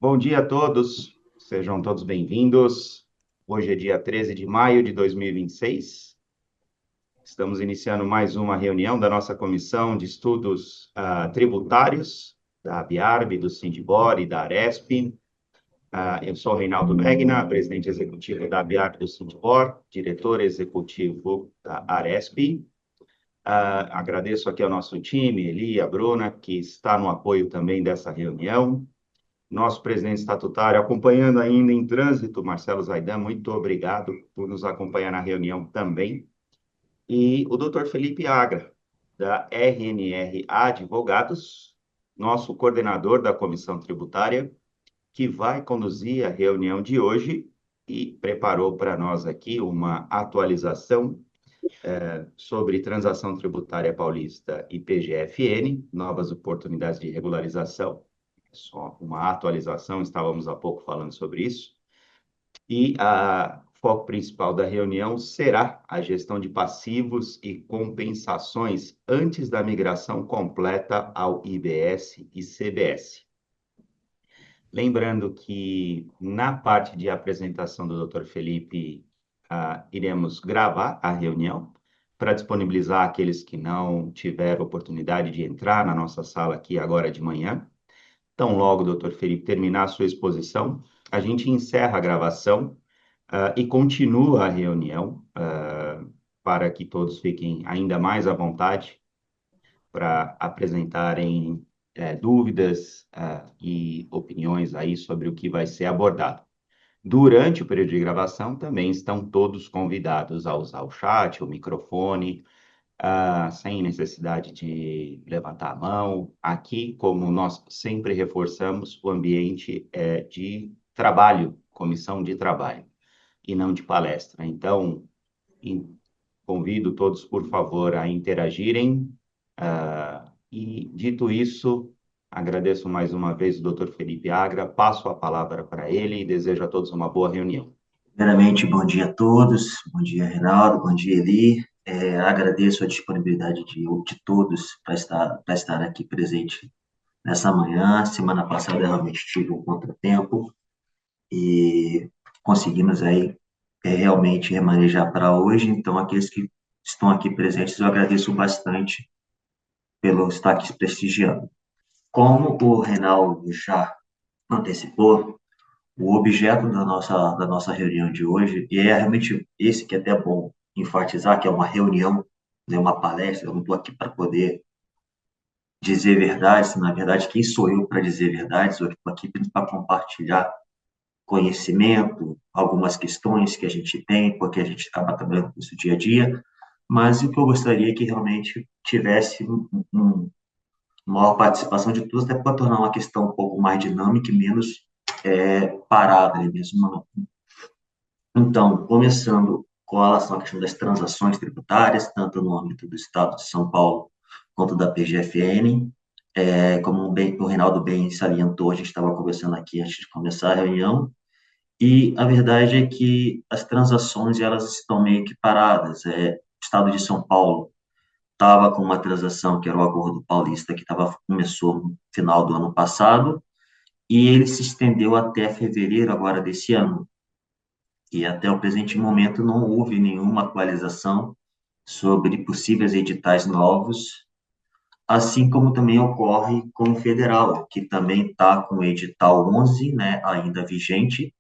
Bom dia a todos, sejam todos bem-vindos. Hoje é dia 13 de maio de 2026. Estamos iniciando mais uma reunião da nossa Comissão de Estudos Tributários, da ABIARB, do Sindibor e da Aresp. Eu sou Reinaldo Megna, presidente executivo da ABIARB do Sindibor, diretor executivo da Aresp. Agradeço aqui ao nosso time, Eli, a Bruna, que está no apoio também dessa reunião. Nosso presidente estatutário, acompanhando ainda em trânsito, Marcelo Zaidan, muito obrigado por nos acompanhar na reunião também. E o doutor Felipe Agra, da RNR Advogados, nosso coordenador da Comissão Tributária, que vai conduzir a reunião de hoje e preparou para nós aqui uma atualização sobre transação tributária paulista e PGFN, novas oportunidades de regularização. Só uma atualização, estávamos há pouco falando sobre isso. E o foco principal da reunião será a gestão de passivos e compensações antes da migração completa ao IBS e CBS. Lembrando que na parte de apresentação do Dr. Felipe, iremos gravar a reunião para disponibilizar aqueles que não tiveram oportunidade de entrar na nossa sala aqui agora de manhã. Então, logo o doutor Felipe terminar a sua exposição, a gente encerra a gravação e continua a reunião para que todos fiquem ainda mais à vontade para apresentarem dúvidas e opiniões aí sobre o que vai ser abordado. Durante o período de gravação, também estão todos convidados a usar o chat, o microfone, sem necessidade de levantar a mão. Aqui, como nós sempre reforçamos, o ambiente é de trabalho, comissão de trabalho, e não de palestra. Então, convido todos, por favor, a interagirem. E, dito isso, agradeço mais uma vez o doutor Felipe Agra, passo a palavra para ele e desejo a todos uma boa reunião. Primeiramente, bom dia a todos, bom dia, Reinaldo, bom dia, Eli. Agradeço a disponibilidade de todos para estar aqui presente nessa manhã. Semana passada, eu realmente tive um contratempo e conseguimos aí realmente remanejar para hoje. Então, aqueles que estão aqui presentes, eu agradeço bastante pelo estar aqui prestigiando. Como o Reinaldo já antecipou, o objeto da nossa reunião de hoje, e é realmente esse que é até bom enfatizar, que é uma reunião, né, uma palestra. Eu não estou aqui para poder dizer verdades, na verdade, quem sou eu para dizer verdades? Eu estou aqui para compartilhar conhecimento, algumas questões que a gente tem, porque a gente acaba trabalhando com isso dia a dia, mas o que eu gostaria é que realmente tivesse maior participação de todos, até para tornar uma questão um pouco mais dinâmica e menos parada ali mesmo. Então, começando com relação à questão das transações tributárias, tanto no âmbito do Estado de São Paulo quanto da PGFN, como o Reinaldo bem salientou, a gente estava conversando aqui antes de começar a reunião, e a verdade é que as transações elas estão meio que paradas. O Estado de São Paulo estava com uma transação que era o Acordo Paulista, que começou no final do ano passado, e ele se estendeu até fevereiro agora desse ano. E até o presente momento não houve nenhuma atualização sobre possíveis editais novos, assim como também ocorre com o federal, que também está com o edital 11, né, ainda vigente.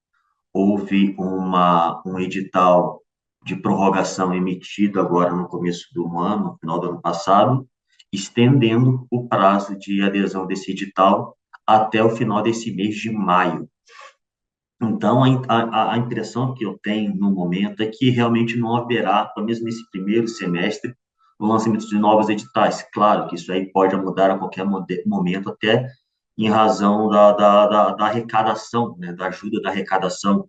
Houve um edital de prorrogação emitido agora no começo do ano, no final do ano passado, estendendo o prazo de adesão desse edital até o final desse mês de maio. Então, a impressão que eu tenho no momento é que realmente não haverá, pelo menos nesse primeiro semestre, o lançamento de novos editais. Claro que isso aí pode mudar a qualquer momento, até em razão da arrecadação, né, da ajuda da arrecadação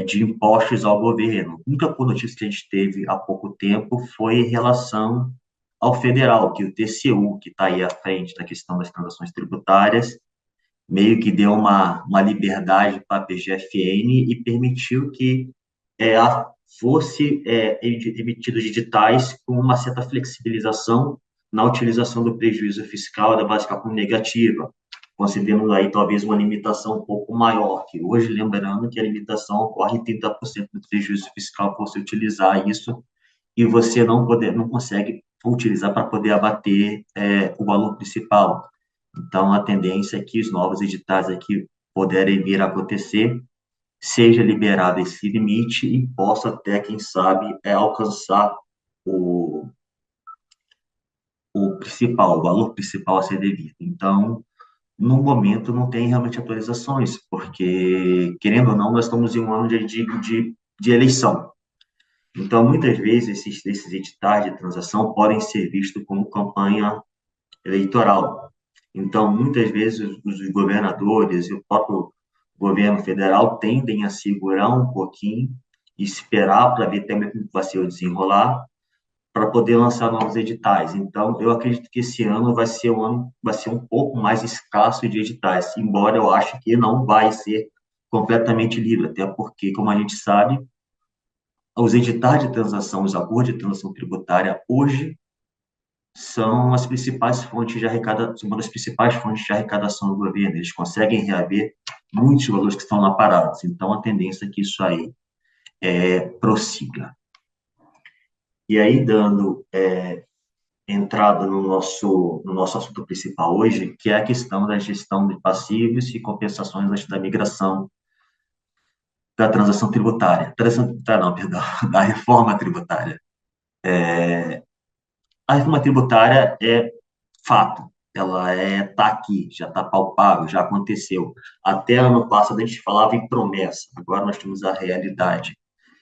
de impostos ao governo. A única notícia que a gente teve há pouco tempo foi em relação ao federal, que o TCU, que está aí à frente da questão das transações tributárias, meio que deu uma liberdade para a PGFN e permitiu que fosse emitidos editais com uma certa flexibilização na utilização do prejuízo fiscal da base de cálculo negativa, considerando aí talvez uma limitação um pouco maior, que hoje, lembrando que a limitação ocorre em 30% do prejuízo fiscal por se utilizar isso, e você não consegue utilizar para poder abater o valor principal. Então, a tendência é que os novos editais aqui puderem vir a acontecer, seja liberado esse limite e possa até, quem sabe, alcançar o, o principal, o valor principal a ser devido. Então, no momento, não tem realmente atualizações, porque, querendo ou não, nós estamos em um ano de eleição. Então, muitas vezes, esses editais de transação podem ser vistos como campanha eleitoral. Então, muitas vezes, os governadores e o próprio governo federal tendem a segurar um pouquinho e esperar para ver até como vai ser o desenrolar, para poder lançar novos editais. Então, eu acredito que esse ano vai ser um pouco mais escasso de editais, embora eu ache que não vai ser completamente livre, até porque, como a gente sabe, os editais de transação, os acordos de transação tributária, hoje, são as principais fontes de arrecadação, uma das principais fontes de arrecadação do governo. Eles conseguem reaver muitos valores que estão lá parados. Então, a tendência é que isso aí prossiga. E aí, dando entrada no nosso assunto principal hoje, que é a questão da gestão de passivos e compensações antes da migração da transação tributária. Não, perdão, da reforma tributária. A reforma tributária é fato, ela tá aqui, já está palpável, já aconteceu. Até ano passado a gente falava em promessa, agora nós temos a realidade.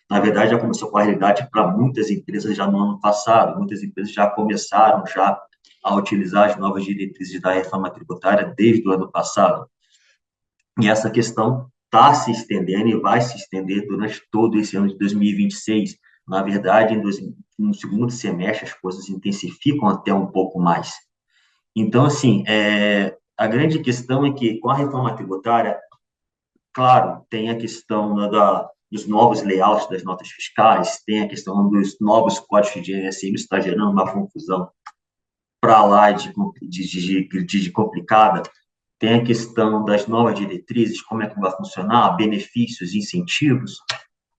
Na verdade, já começou com a realidade para muitas empresas já no ano passado, muitas empresas já começaram já a utilizar as novas diretrizes da reforma tributária desde o ano passado. E essa questão está se estendendo e vai se estender durante todo esse ano de 2026. Na verdade, no segundo semestre, as coisas intensificam até um pouco mais. Então, assim, a grande questão é que, com a reforma tributária, claro, tem a questão dos novos layouts das notas fiscais, tem a questão dos novos códigos de ISM, isso está gerando uma confusão para lá de complicada. Tem a questão das novas diretrizes, como é que vai funcionar, benefícios, incentivos.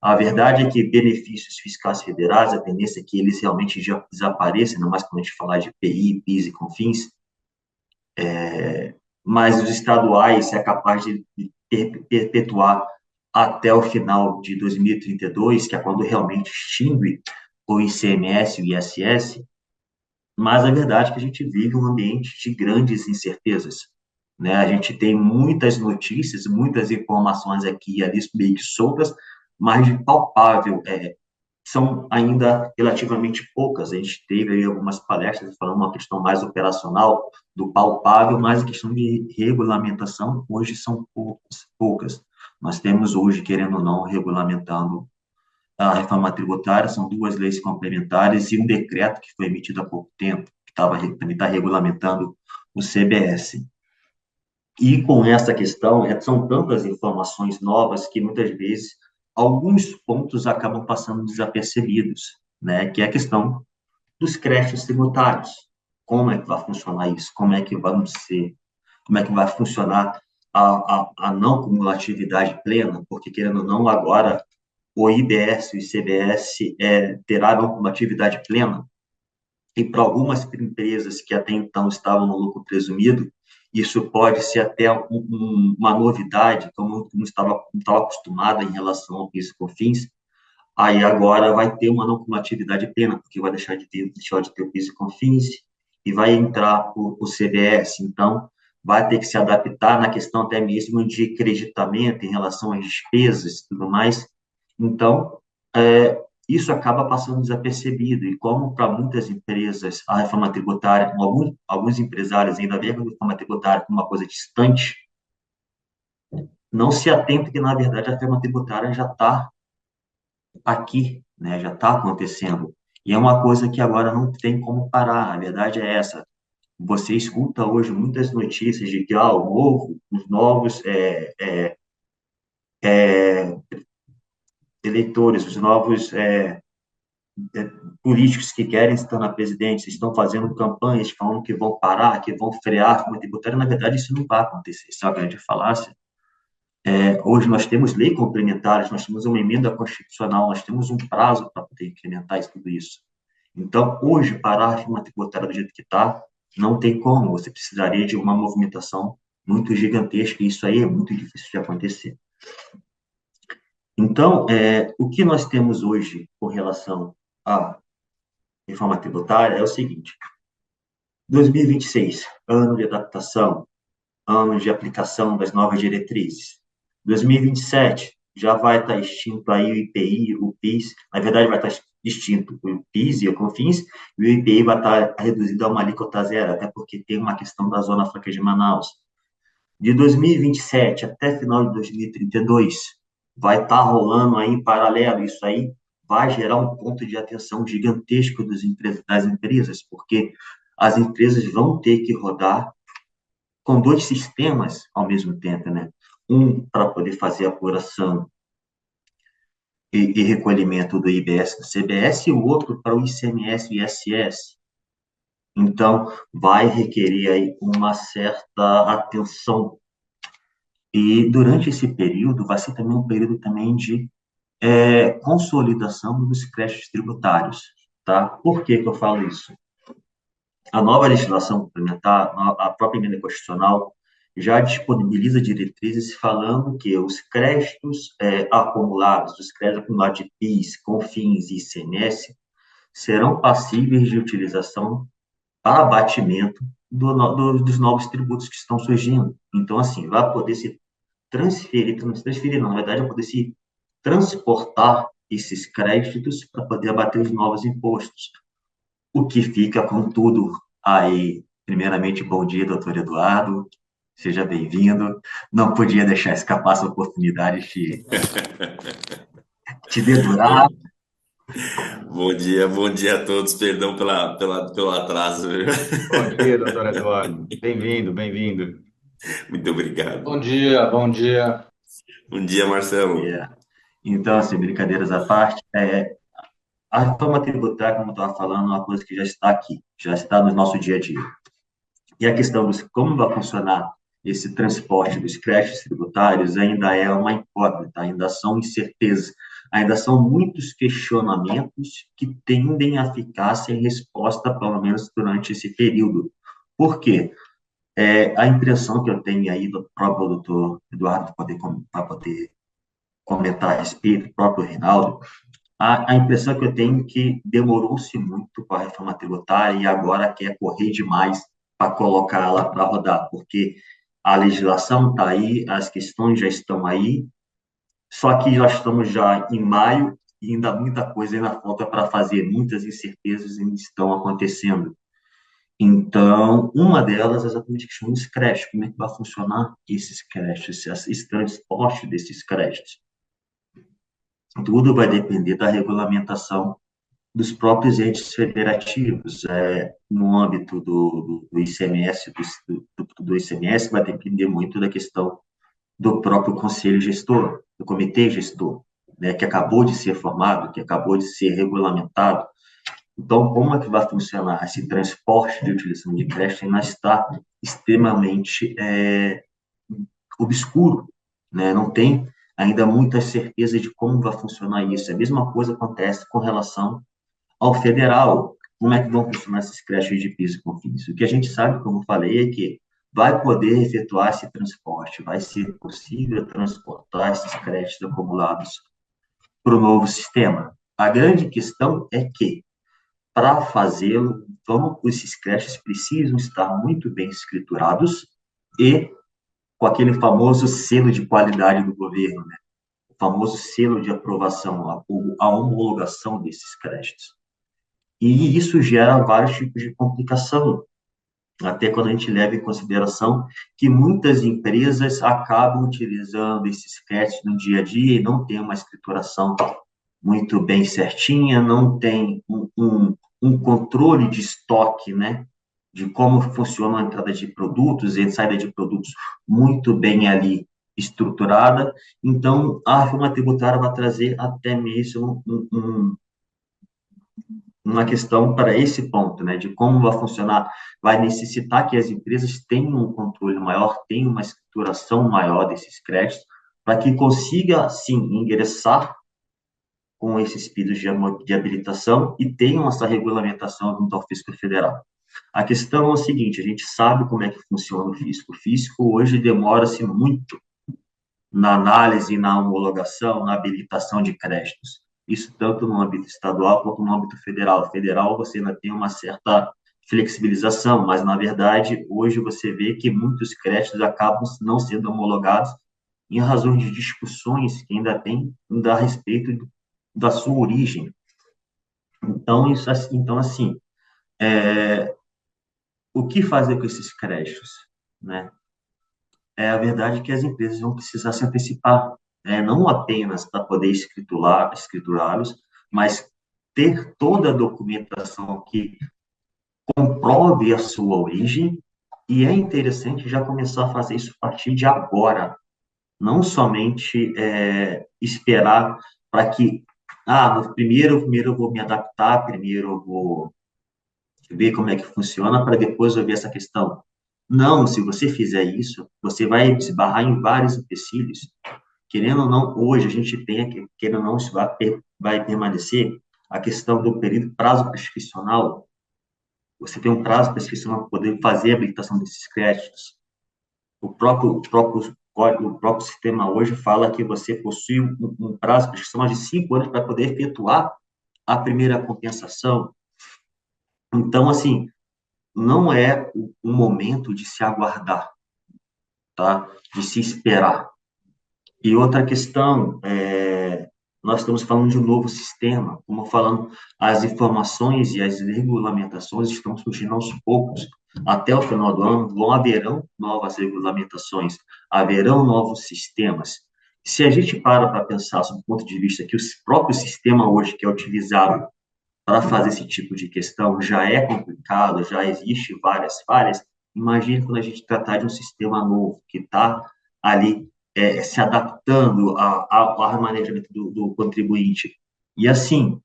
A verdade é que benefícios fiscais federais, a tendência é que eles realmente já desapareçam, não mais quando a gente falar de PI, PIS e CONFINS, mas os estaduais é capaz de perpetuar até o final de 2032, que é quando realmente extingue o ICMS e o ISS, mas a verdade é que a gente vive um ambiente de grandes incertezas, né? A gente tem muitas notícias, muitas informações aqui e ali meio que soltas, mas de palpável, são ainda relativamente poucas. A gente teve aí algumas palestras falando uma questão mais operacional do palpável, mas a questão de regulamentação hoje são poucas. Nós temos hoje, querendo ou não, regulamentando a reforma tributária, são duas leis complementares e um decreto que foi emitido há pouco tempo, que também está regulamentando o CBS. E com essa questão, são tantas informações novas que muitas vezes alguns pontos acabam passando desapercebidos, né? Que é a questão dos créditos tributários. Como é que vai funcionar isso? Como é que vai funcionar a não cumulatividade plena? Porque, querendo ou não, agora o IBS e o ICBS terá não cumulatividade plena, e para algumas empresas que até então estavam no lucro presumido, isso pode ser até uma novidade, como não estava acostumada em relação ao PIS e COFINS, aí agora vai ter uma não cumulatividade plena, porque vai deixar de ter o PIS e COFINS e vai entrar o CBS, então vai ter que se adaptar na questão até mesmo de creditamento em relação às despesas e tudo mais, então, isso acaba passando desapercebido, e como para muitas empresas a reforma tributária, alguns empresários ainda veem a reforma tributária como uma coisa distante, não se atenta que, na verdade, a reforma tributária já está aqui, né, já está acontecendo, e é uma coisa que agora não tem como parar, a verdade é essa. Você escuta hoje muitas notícias de que os novos eleitores, os novos políticos que querem estar na presidência estão fazendo campanhas falando que vão parar, que vão frear a reforma tributária. Na verdade, isso não vai acontecer, isso é uma grande falácia. Hoje nós temos lei complementares, nós temos uma emenda constitucional, nós temos um prazo para poder incrementar tudo isso. Então, hoje, parar a reforma tributária do jeito que está, não tem como, você precisaria de uma movimentação muito gigantesca, e isso aí é muito difícil de acontecer. Então, o que nós temos hoje com relação à reforma tributária é o seguinte: 2026, ano de adaptação, ano de aplicação das novas diretrizes. 2027, já vai estar extinto aí o IPI, o PIS, na verdade vai estar extinto o PIS e o COFINS, e o IPI vai estar reduzido a uma alíquota zero, até porque tem uma questão da Zona Franca de Manaus. De 2027 até final de 2032, vai estar rolando aí em paralelo, isso aí vai gerar um ponto de atenção gigantesco das empresas, porque as empresas vão ter que rodar com dois sistemas ao mesmo tempo, né? Um para poder fazer apuração e recolhimento do IBS do CBS e o outro para o ICMS e ISS. Então, vai requerer aí uma certa atenção. E durante esse período, vai ser também um período também de consolidação dos créditos tributários, tá? Por que que eu falo isso? A nova legislação complementar, a própria emenda constitucional, já disponibiliza diretrizes falando que os créditos acumulados, os créditos acumulados de PIS, COFINS e ICMS, serão passíveis de utilização para abatimento dos novos tributos que estão surgindo. Então, assim, vai poder se transferir não, na verdade, vai poder se transportar esses créditos para poder abater os novos impostos. O que fica com tudo aí. Primeiramente, bom dia, doutor Eduardo. Seja bem-vindo. Não podia deixar escapar essa oportunidade de te dedurar. Bom dia a todos. Perdão pelo atraso. Bom dia, doutor Eduardo. Bem-vindo, bem-vindo. Muito obrigado. Bom dia, bom dia. Bom dia, Marcelo. Então, assim, brincadeiras à parte, a reforma tributária, como eu estava falando, é uma coisa que já está aqui, já está no nosso dia a dia. E a questão de como vai funcionar esse transporte dos créditos tributários ainda é uma incógnita, ainda são incertezas, ainda são muitos questionamentos que tendem a ficar sem resposta, pelo menos durante esse período. Por quê? A impressão que eu tenho aí do próprio doutor Eduardo, para poder comentar a respeito, o próprio Reinaldo, a impressão que eu tenho é que demorou-se muito com a reforma tributária e agora quer correr demais para colocar ela para rodar, porque a legislação está aí, as questões já estão aí, só que nós estamos já em maio e ainda muita coisa ainda falta para fazer, muitas incertezas ainda estão acontecendo. Então, uma delas é exatamente a questão dos créditos, como é que vai funcionar esses créditos, esse transporte desses créditos. Tudo vai depender da regulamentação dos próprios entes federativos, no âmbito do ICMS, do ICMS, vai depender muito da questão do próprio conselho gestor, do comitê gestor, né, que acabou de ser formado, que acabou de ser regulamentado. Então, como é que vai funcionar esse transporte de utilização de crédito ainda está extremamente obscuro, né? Não tem ainda muita certeza de como vai funcionar isso. A mesma coisa acontece com relação ao federal. Como é que vão funcionar esses créditos de PIS e COFINS? O que a gente sabe, como eu falei, é que vai poder efetuar esse transporte, vai ser possível transportar esses créditos acumulados para o novo sistema. A grande questão é que, para fazê-lo, esses créditos precisam estar muito bem escriturados e com aquele famoso selo de qualidade do governo, né? O famoso selo de aprovação, a homologação desses créditos. E isso gera vários tipos de complicação, até quando a gente leva em consideração que muitas empresas acabam utilizando esses créditos no dia a dia e não tem uma escrituração muito bem certinha, não tem um controle de estoque, né, de como funciona a entrada de produtos e a saída de produtos muito bem ali estruturada. Então, a reforma tributária vai trazer até mesmo uma questão para esse ponto, né, de como vai funcionar, vai necessitar que as empresas tenham um controle maior, tenham uma estruturação maior desses créditos, para que consiga, sim, ingressar com esses pedidos de habilitação e tenham essa regulamentação junto ao Fisco Federal. A questão é o seguinte, a gente sabe como é que funciona o fisco. O fisco hoje demora-se muito na análise, na homologação, na habilitação de créditos. Isso tanto no âmbito estadual quanto no âmbito federal. Federal você ainda tem uma certa flexibilização, mas na verdade hoje você vê que muitos créditos acabam não sendo homologados em razão de discussões que ainda tem a respeito da sua origem. Então assim, o que fazer com esses créditos, né? É a verdade que as empresas vão precisar se antecipar, né? Não apenas para poder escriturá-los, mas ter toda a documentação que comprove a sua origem, e é interessante já começar a fazer isso a partir de agora, não somente esperar para que, no primeiro eu vou me adaptar, primeiro eu vou ver como é que funciona, para depois eu ver essa questão. Não, se você fizer isso, você vai esbarrar em vários empecilhos. Querendo ou não, hoje a gente tem, querendo ou não, isso vai permanecer, a questão do período prazo prescricional. Você tem um prazo prescricional para poder fazer a habilitação desses créditos. O próprio sistema hoje fala que você possui um prazo prescricional de 5 anos para poder efetuar a primeira compensação. Então, assim, não é o momento de se aguardar, tá? De se esperar. E outra questão, nós estamos falando de um novo sistema, como falando, as informações e as regulamentações estão surgindo aos poucos. Até o final do ano haverão novas regulamentações, haverão novos sistemas. Se a gente para pensar, sob o ponto de vista que o próprio sistema hoje que é utilizado para fazer esse tipo de questão já é complicado, já existe várias falhas, imagine quando a gente tratar de um sistema novo que está ali se adaptando ao manejamento do contribuinte. E assim,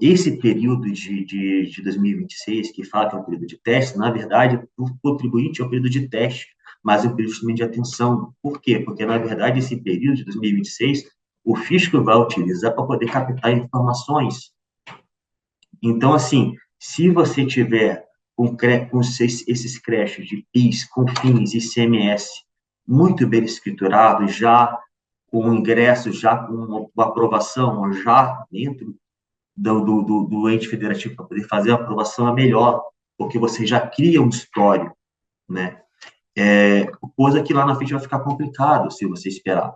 esse período de 2026, que fala que é um período de teste, na verdade, o contribuinte é um período de teste, mas é um período também de atenção. Por quê? Porque, na verdade, esse período de 2026, o fisco vai utilizar para poder captar informações. Então, assim, se você tiver com esses créditos de PIS, COFINS e ICMS muito bem escriturados, já com ingresso, já com aprovação, já dentro do ente federativo para poder fazer a aprovação, é melhor, porque você já cria um histórico, né? Coisa que lá na frente vai ficar complicado se você esperar.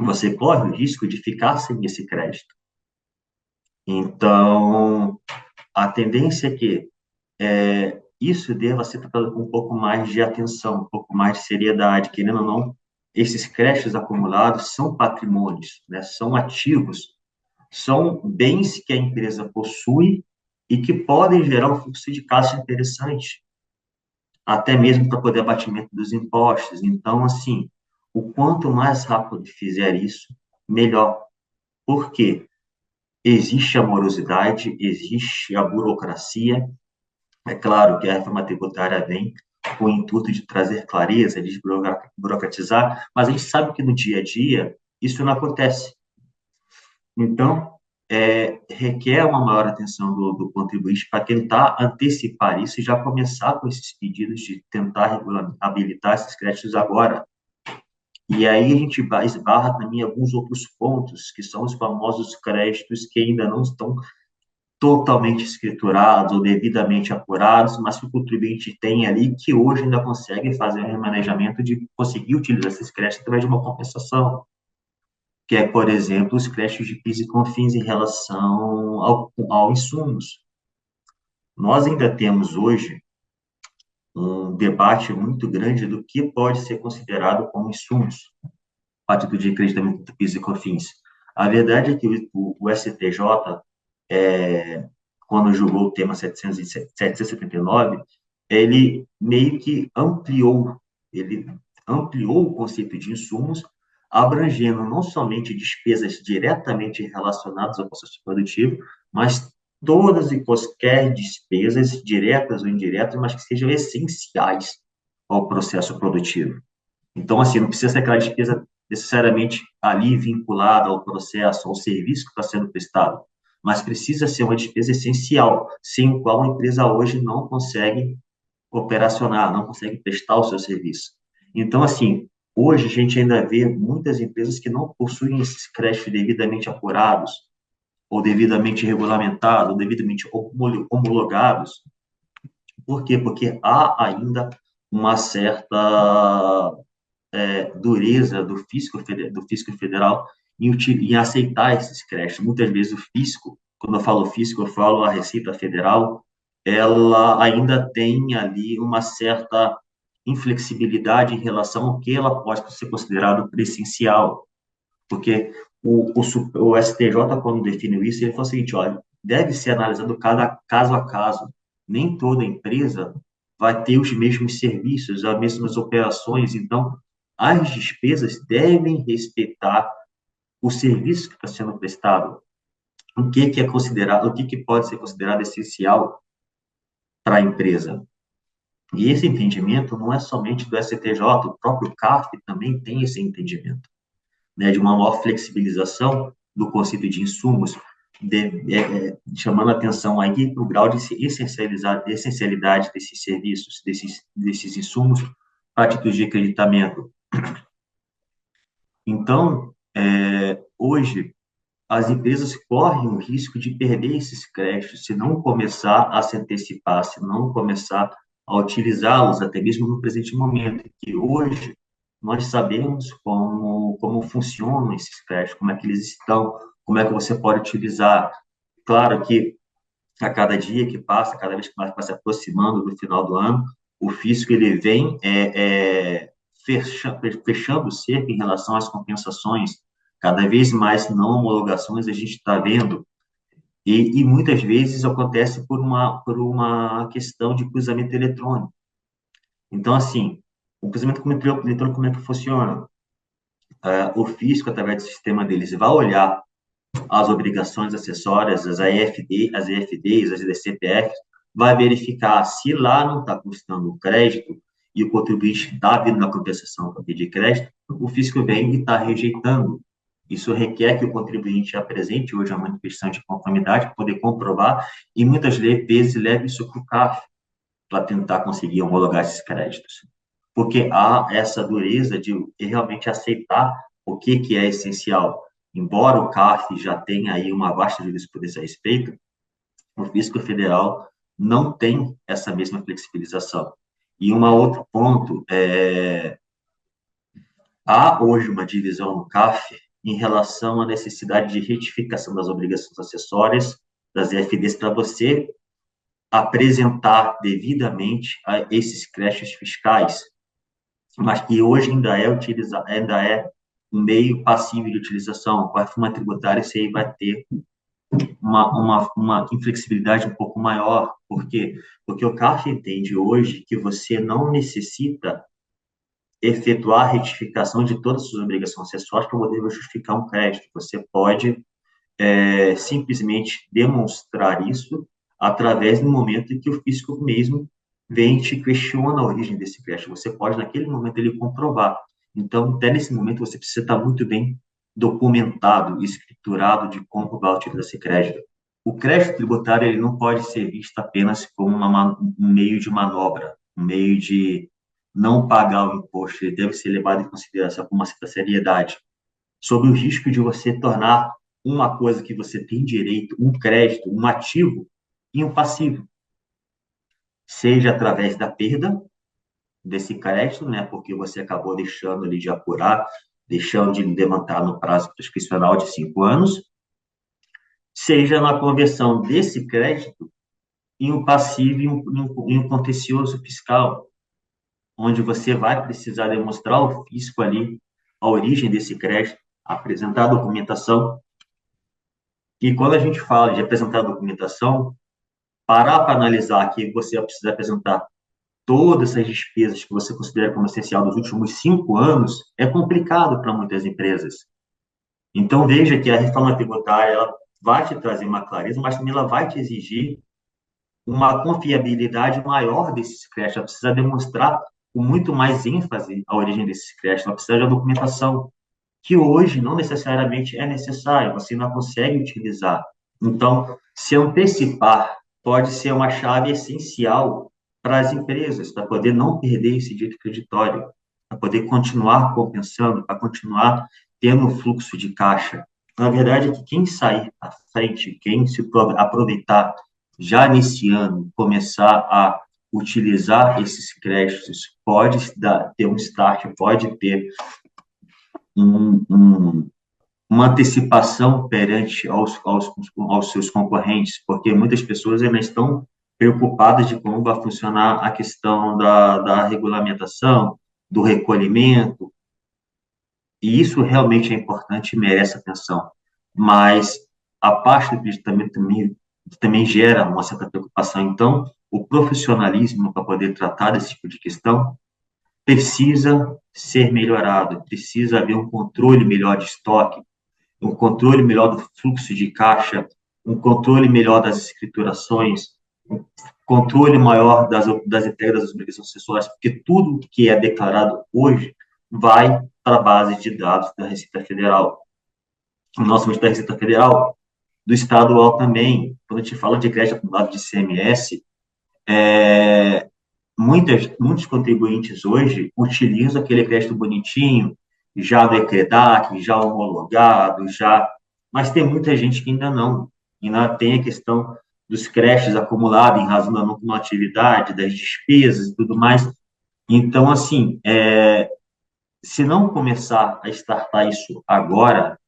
Você corre o risco de ficar sem esse crédito. Então, a tendência é que isso deva ser tratado com um pouco mais de atenção, um pouco mais de seriedade, querendo ou não, esses créditos acumulados são patrimônios, né? São ativos, são bens que a empresa possui e que podem gerar um fluxo de caixa interessante, até mesmo para poder abatimento dos impostos. Então, assim, o quanto mais rápido fizer isso, melhor. Por quê? Existe a morosidade, existe a burocracia. É claro que a reforma tributária vem com o intuito de trazer clareza, de burocratizar, mas a gente sabe que no dia a dia isso não acontece. Então, requer uma maior atenção do contribuinte para tentar antecipar isso e já começar com esses pedidos de tentar habilitar esses créditos agora. E aí a gente esbarra também em alguns outros pontos, que são os famosos créditos que ainda não estão totalmente escriturados ou devidamente apurados, mas que o contribuinte tem ali, que hoje ainda consegue fazer um remanejamento de conseguir utilizar esses créditos através de uma compensação, que é, por exemplo, os créditos de PIS e COFINS em relação ao insumos. Nós ainda temos hoje um debate muito grande do que pode ser considerado como insumos, a título de acreditamento do PIS e COFINS. A verdade é que o STJ, quando julgou o tema 779, ele meio que ampliou o conceito de insumos, abrangendo não somente despesas diretamente relacionadas ao processo produtivo, mas todas e quaisquer despesas, diretas ou indiretas, mas que sejam essenciais ao processo produtivo. Então, assim, não precisa ser aquela despesa necessariamente ali vinculada ao processo, ao serviço que está sendo prestado, mas precisa ser uma despesa essencial, sem o qual a empresa hoje não consegue operacionar, não consegue prestar o seu serviço. Então, assim, hoje a gente ainda vê muitas empresas que não possuem esses créditos devidamente apurados, ou devidamente regulamentados, ou devidamente homologados. Por quê? Porque há ainda uma certa dureza do fisco federal em aceitar esses créditos. Muitas vezes o fisco, quando eu falo fisco, eu falo a Receita Federal, ela ainda tem ali uma certa inflexibilidade em relação ao que ela pode ser considerado essencial, porque o STJ, quando definiu isso, ele falou o seguinte, olha, deve ser analisado cada caso a caso. Nem toda empresa vai ter os mesmos serviços, as mesmas operações, então as despesas devem respeitar o serviço que está sendo prestado, o que é considerado, o que pode ser considerado essencial para a empresa. E esse entendimento não é somente do STJ, o próprio CARF também tem esse entendimento, né, de uma maior flexibilização do conceito de insumos, chamando atenção aí para o grau de essencialidade desses serviços, desses insumos para títulos de acreditamento. Então, hoje, as empresas correm o risco de perder esses créditos se não começar a se antecipar, se não começar a utilizá-los, até mesmo no presente momento, que hoje nós sabemos como funcionam esses créditos, como é que eles estão, como é que você pode utilizar. Claro que a cada dia que passa, cada vez que mais vai se aproximando do final do ano, o fisco ele vem fechando o cerco em relação às compensações, cada vez mais não homologações a gente está vendo, e muitas vezes acontece por uma questão de cruzamento eletrônico. Então, assim, o cruzamento eletrônico, como é que funciona? O fisco, através do sistema deles, vai olhar as obrigações acessórias, as EFDs, as DCPFs, vai verificar se lá não está custando o crédito e o contribuinte está vindo na compensação para pedir crédito, o fisco vem e está rejeitando. Isso requer que o contribuinte apresente hoje a manifestação de conformidade para poder comprovar e muitas vezes leve isso para o CAF para tentar conseguir homologar esses créditos. Porque há essa dureza de realmente aceitar o que é essencial. Embora o CAF já tenha aí uma vasta jurisprudência a respeito, o fisco federal não tem essa mesma flexibilização. E um outro ponto, há hoje uma divisão no CAF em relação à necessidade de retificação das obrigações acessórias das EFDs para você apresentar devidamente a esses créditos fiscais, mas que hoje ainda é um meio passível de utilização. Com a reforma tributária, isso aí vai ter uma inflexibilidade um pouco maior. Por quê? Porque o CARF entende hoje que você não necessita efetuar a retificação de todas as suas obrigações acessórias para poder justificar um crédito. Você pode simplesmente demonstrar isso através do momento em que o fisco mesmo vem e te questiona a origem desse crédito. Você pode, naquele momento, ele comprovar. Então, até nesse momento, você precisa estar muito bem documentado, escriturado de como vai utilizar esse crédito. O crédito tributário ele não pode ser visto apenas como um meio de manobra, um meio de não pagar o imposto. Ele deve ser levado em consideração com uma certa seriedade, sob o risco de você tornar uma coisa que você tem direito, um crédito, um ativo, em um passivo. Seja através da perda desse crédito, né, porque você acabou deixando ali de apurar, deixando de levantar no prazo prescricional de 5 anos, seja na conversão desse crédito em um passivo, em um contencioso fiscal, onde você vai precisar demonstrar ao fisco ali a origem desse crédito, apresentar a documentação. E quando a gente fala de apresentar a documentação, parar para analisar que você precisa apresentar todas essas despesas que você considera como essencial dos últimos 5 anos, é complicado para muitas empresas. Então, veja que a reforma tributária ela vai te trazer uma clareza, mas também ela vai te exigir uma confiabilidade maior desses créditos. Ela precisa demonstrar com muito mais ênfase a origem desses créditos. Ela precisa de uma documentação que hoje não necessariamente é necessária, você não consegue utilizar. Então, se antecipar pode ser uma chave essencial para as empresas, para poder não perder esse dito creditório, para poder continuar compensando, para continuar tendo fluxo de caixa. Na verdade, é que quem sair à frente, quem se aproveitar já nesse ano, começar a utilizar esses créditos, pode ter um start, pode ter um, um, uma antecipação perante aos seus concorrentes, porque muitas pessoas ainda estão preocupadas de como vai funcionar a questão da regulamentação, do recolhimento, e isso realmente é importante e merece atenção. Mas a parte do crédito também gera uma certa preocupação. Então, o profissionalismo para poder tratar desse tipo de questão precisa ser melhorado, precisa haver um controle melhor de estoque, um controle melhor do fluxo de caixa, um controle melhor das escriturações, um controle maior das entregas das obrigações acessórias, porque tudo que é declarado hoje vai para a base de dados da Receita Federal. O nosso da Receita Federal, do estadual também, quando a gente fala de crédito acumulado de ICMS, muitos contribuintes hoje utilizam aquele crédito bonitinho, já do ECREDAC, já homologado, mas tem muita gente que ainda não. Ainda tem a questão dos créditos acumulados em razão da não cumulatividade, das despesas e tudo mais. Então, assim, se não começar a startar isso agora,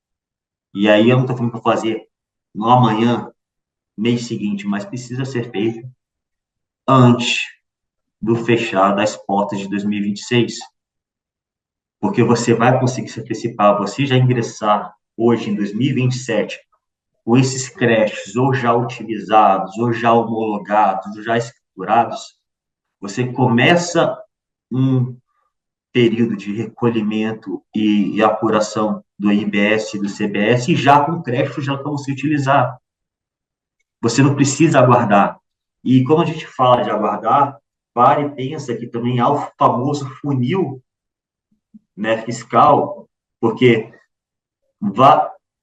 e aí eu não estou falando para fazer no amanhã, mês seguinte, mas precisa ser feito antes do fechar das portas de 2026, porque você vai conseguir se antecipar, você já ingressar hoje em 2027 com esses créditos ou já utilizados, ou já homologados, ou já escriturados, você começa um período de recolhimento e apuração do IBS e do CBS, e já com créditos já para você utilizar. Você não precisa aguardar. E quando a gente fala de aguardar, pare e pensa que também há o famoso funil, né, fiscal, porque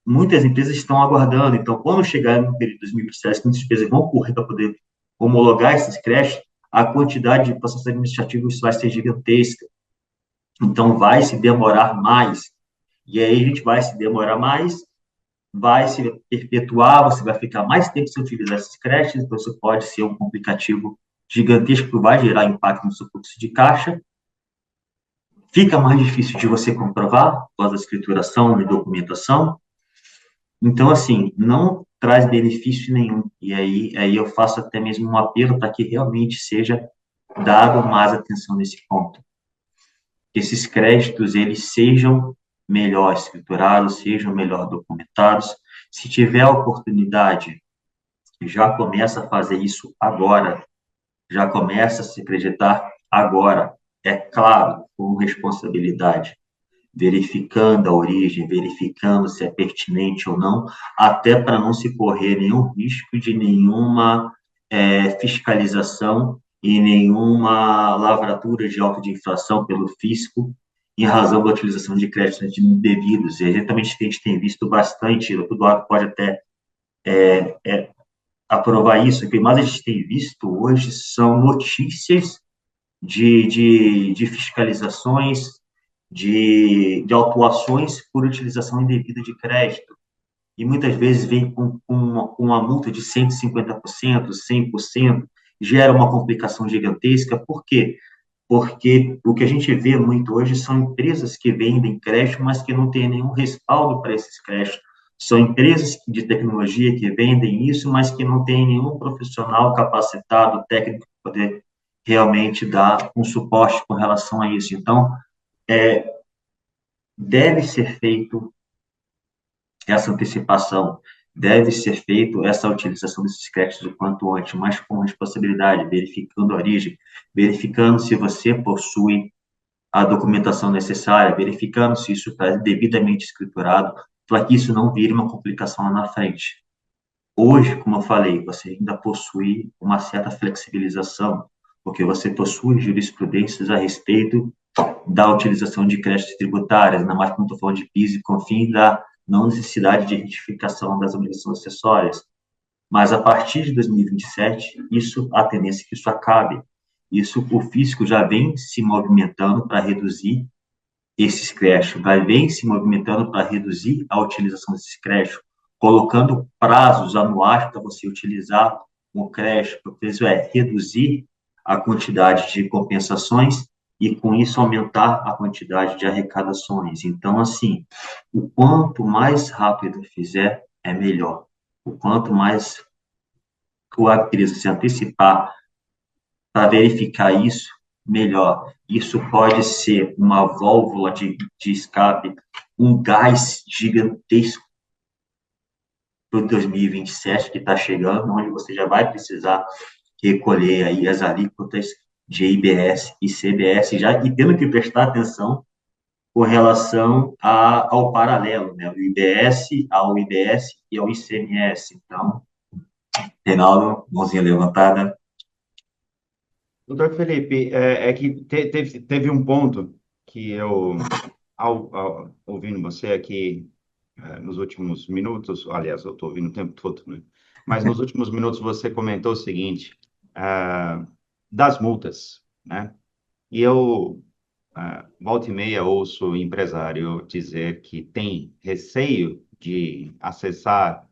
muitas empresas estão aguardando. Então, quando chegar no período de 2027, muitas empresas vão correr para poder homologar esses créditos, a quantidade de processos administrativos vai ser gigantesca. Então, vai se demorar mais. E aí, a gente vai se demorar mais, vai se perpetuar, você vai ficar mais tempo sem utilizar esses créditos, então isso pode ser um complicativo gigantesco que vai gerar impacto no seu fluxo de caixa. Fica mais difícil de você comprovar após a escrituração e documentação. Então, assim, não traz benefício nenhum. E aí eu faço até mesmo um apelo para que realmente seja dado mais atenção nesse ponto. Que esses créditos, eles sejam melhor escriturados, sejam melhor documentados. Se tiver a oportunidade, já começa a fazer isso agora, já começa a se acreditar agora. É claro, com responsabilidade, verificando a origem, verificando se é pertinente ou não, até para não se correr nenhum risco de nenhuma fiscalização e nenhuma lavratura de auto de infração pelo fisco em razão da utilização de créditos indevidos. E exatamente a gente tem visto bastante, o Eduardo pode até aprovar isso, o que mais a gente tem visto hoje são notícias de fiscalizações, de autuações por utilização indevida de crédito. E muitas vezes vem com uma multa de 150%, 100%, gera uma complicação gigantesca. Por quê? Porque o que a gente vê muito hoje são empresas que vendem crédito, mas que não têm nenhum respaldo para esses créditos. São empresas de tecnologia que vendem isso, mas que não têm nenhum profissional capacitado, técnico, para poder realmente dar um suporte com relação a isso. Então, deve ser feito essa antecipação, deve ser feito essa utilização desses créditos o quanto antes, mas com responsabilidade, verificando a origem, verificando se você possui a documentação necessária, verificando se isso está devidamente escriturado, para que isso não vire uma complicação lá na frente. Hoje, como eu falei, você ainda possui uma certa flexibilização, porque você possui jurisprudências a respeito da utilização de créditos tributários, ainda mais quando estou falando de PIS e COFINS, da não necessidade de retificação das obrigações acessórias. Mas a partir de 2027, a tendência é que isso acabe. Isso, o fisco já vem se movimentando para reduzir esses créditos, vem se movimentando para reduzir a utilização desses créditos, colocando prazos anuais para você utilizar o crédito, isso é, reduzir a quantidade de compensações e, com isso, aumentar a quantidade de arrecadações. Então, assim, o quanto mais rápido fizer, é melhor. O quanto mais a empresa se antecipar para verificar isso, melhor. Isso pode ser uma válvula de escape, um gás gigantesco para o 2027 que está chegando, onde você já vai precisar recolher aí as alíquotas de IBS e CBS, já, e tendo que prestar atenção com relação ao paralelo, né? O IBS, ao IBS e ao ICMS. Então, Reinaldo, mãozinha levantada. Doutor Felipe, é que teve um ponto que eu, ouvindo você aqui, nos últimos minutos, aliás, eu estou ouvindo o tempo todo, né? Mas nos últimos minutos você comentou o seguinte, das multas, né? E eu, volta e meia, ouço empresário dizer que tem receio de acessar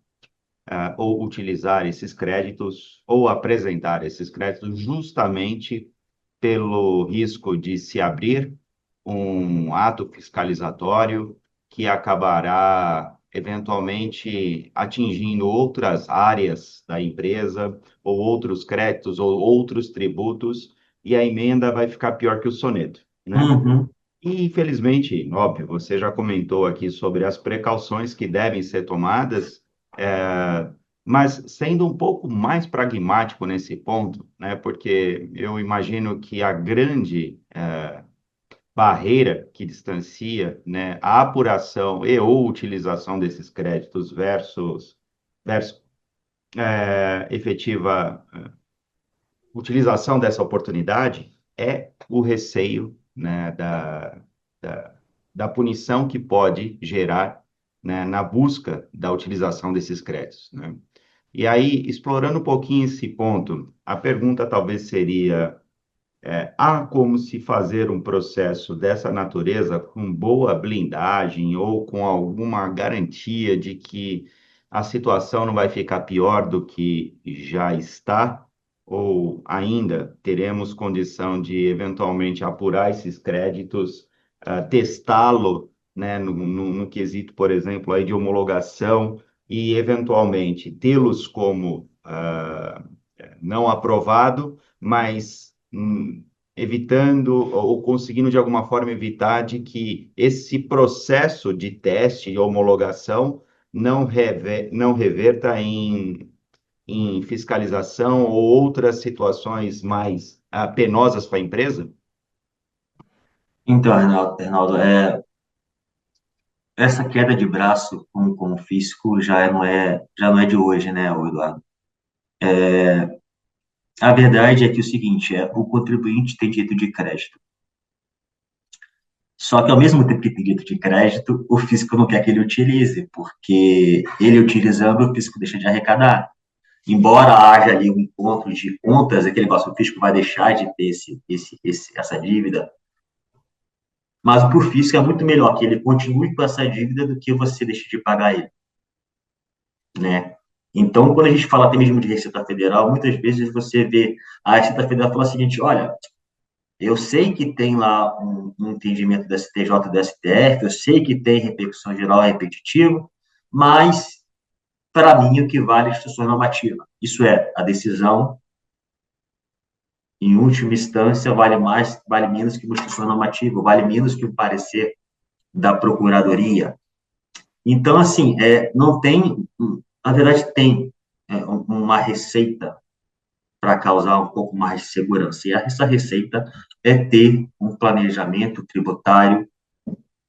ou utilizar esses créditos ou apresentar esses créditos justamente pelo risco de se abrir um ato fiscalizatório que acabará eventualmente atingindo outras áreas da empresa ou outros créditos ou outros tributos e a emenda vai ficar pior que o soneto, né? Uhum. E, infelizmente, óbvio, você já comentou aqui sobre as precauções que devem ser tomadas, mas sendo um pouco mais pragmático nesse ponto, né, porque eu imagino que a grande barreira que distancia, né, a apuração e ou utilização desses créditos versus efetiva utilização dessa oportunidade é o receio, né, da, da punição que pode gerar, né, na busca da utilização desses créditos, né? E aí, explorando um pouquinho esse ponto, a pergunta talvez seria: há como se fazer um processo dessa natureza com boa blindagem ou com alguma garantia de que a situação não vai ficar pior do que já está? Ou ainda teremos condição de eventualmente apurar esses créditos, testá-lo, né, no quesito, por exemplo, aí de homologação e eventualmente tê-los como não aprovado, mas evitando ou conseguindo de alguma forma evitar de que esse processo de teste e homologação não reverta em fiscalização ou outras situações mais penosas para a empresa? Então, Reinaldo, essa queda de braço com o fisco já não é de hoje, né, Eduardo? A verdade é que o seguinte, o contribuinte tem direito de crédito. Só que, ao mesmo tempo que tem direito de crédito, o fisco não quer que ele utilize, porque ele utilizando, o fisco deixa de arrecadar. Embora haja ali um encontro de contas, aquele negócio, o fisco vai deixar de ter essa dívida, mas para o fisco é muito melhor que ele continue com essa dívida do que você deixe de pagar ele, né? Então, quando a gente fala até mesmo de Receita Federal, muitas vezes você vê a Receita Federal fala o seguinte: olha, eu sei que tem lá um entendimento do STJ e do STF, eu sei que tem repercussão geral repetitiva, mas, para mim, o que vale é a instrução normativa. Isso é, a decisão, em última instância, vale menos que uma instrução normativa, vale menos que um parecer da Procuradoria. Então, assim, não tem, na verdade, tem uma receita para causar um pouco mais de segurança. E essa receita é ter um planejamento tributário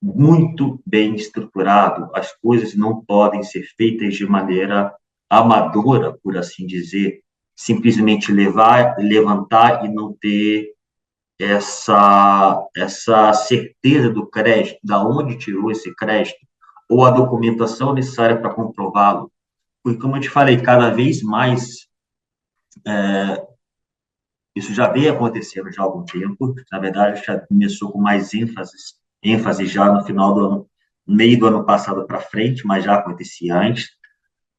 muito bem estruturado. As coisas não podem ser feitas de maneira amadora, por assim dizer, simplesmente levantar e não ter essa certeza do crédito, da onde tirou esse crédito, ou a documentação necessária para comprová-lo. Porque, como eu te falei, cada vez mais isso já vem acontecendo já há algum tempo. Na verdade, já começou com mais ênfase já no final do ano, meio do ano passado para frente, mas já acontecia antes.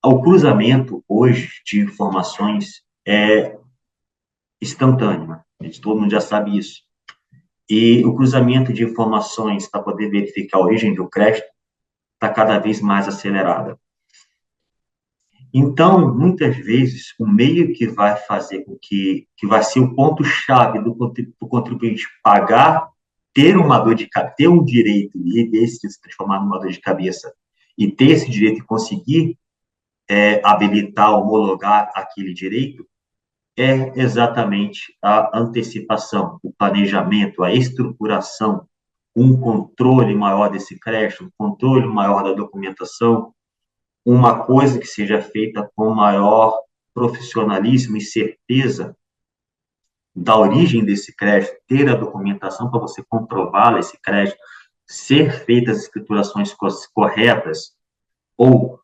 O cruzamento hoje de informações é instantâneo, né? Todo mundo já sabe isso. E o cruzamento de informações para poder verificar a origem do crédito está cada vez mais acelerada. Então, muitas vezes, o meio que vai fazer com que vai ser o ponto-chave do contribuinte pagar, ter uma dor de cabeça, ter um direito e desse se transformar numa dor de cabeça, e ter esse direito e conseguir habilitar, homologar aquele direito, é exatamente a antecipação, o planejamento, a estruturação, um controle maior desse crédito, um controle maior da documentação, uma coisa que seja feita com maior profissionalismo e certeza da origem desse crédito, ter a documentação para você comprovar esse crédito, ser feitas as escriturações corretas, ou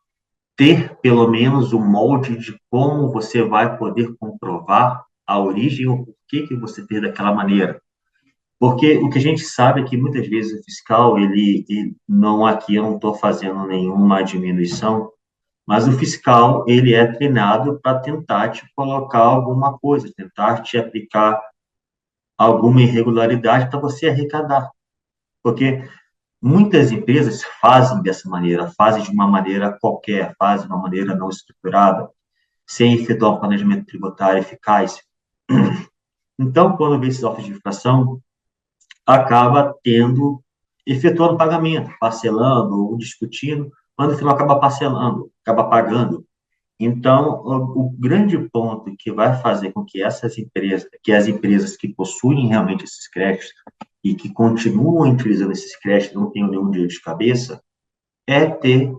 ter pelo menos um molde de como você vai poder comprovar a origem ou por que você fez daquela maneira. Porque o que a gente sabe é que muitas vezes o fiscal, ele não, aqui eu não estou fazendo nenhuma diminuição, mas o fiscal, ele é treinado para tentar te colocar alguma coisa, tentar te aplicar alguma irregularidade para você arrecadar. Porque muitas empresas fazem dessa maneira, fazem de uma maneira qualquer, fazem de uma maneira não estruturada, sem efetuar um planejamento tributário eficaz. Então, quando vê esses autos de infração, acaba efetuando pagamento, parcelando ou discutindo, mas no final acaba parcelando, acaba pagando. Então, o grande ponto que vai fazer com que as empresas que possuem realmente esses créditos e que continuam utilizando esses créditos, não tenham nenhum dia de cabeça, é ter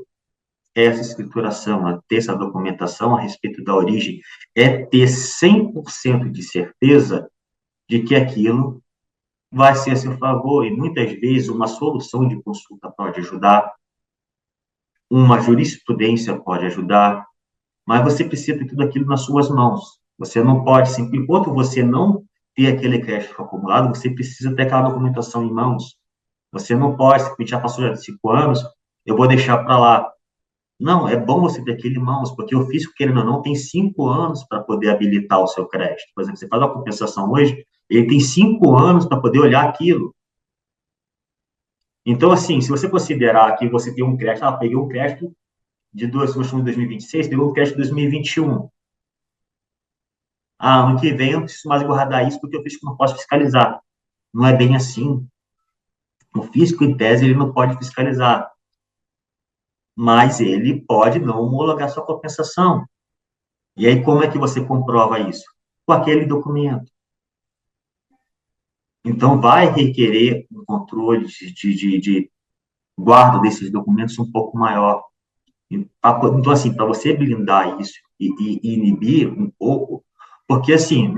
essa escrituração, é ter essa documentação a respeito da origem, é ter 100% de certeza de que aquilo vai ser a seu favor, e muitas vezes uma solução de consulta pode ajudar, uma jurisprudência pode ajudar, mas você precisa ter tudo aquilo nas suas mãos. Você não pode, enquanto você não ter aquele crédito acumulado, você precisa ter aquela documentação em mãos. Você não pode, se já passou já de 5 anos, eu vou deixar para lá. Não, é bom você ter aquilo em mãos, porque o fisco, querendo ou não, tem 5 anos para poder habilitar o seu crédito. Por exemplo, você faz uma compensação hoje, ele tem 5 anos para poder olhar aquilo. Então, assim, se você considerar que você tem um crédito, peguei um crédito de 2026, pegou um crédito de 2021. Ano que vem eu não preciso mais guardar isso porque o fisco não pode fiscalizar. Não é bem assim. O fisco, em tese, ele não pode fiscalizar, mas ele pode não homologar sua compensação. E aí, como é que você comprova isso? Com aquele documento. Então, vai requerer um controle de guarda desses documentos um pouco maior. Então, assim, para você blindar isso e inibir um pouco, porque, assim,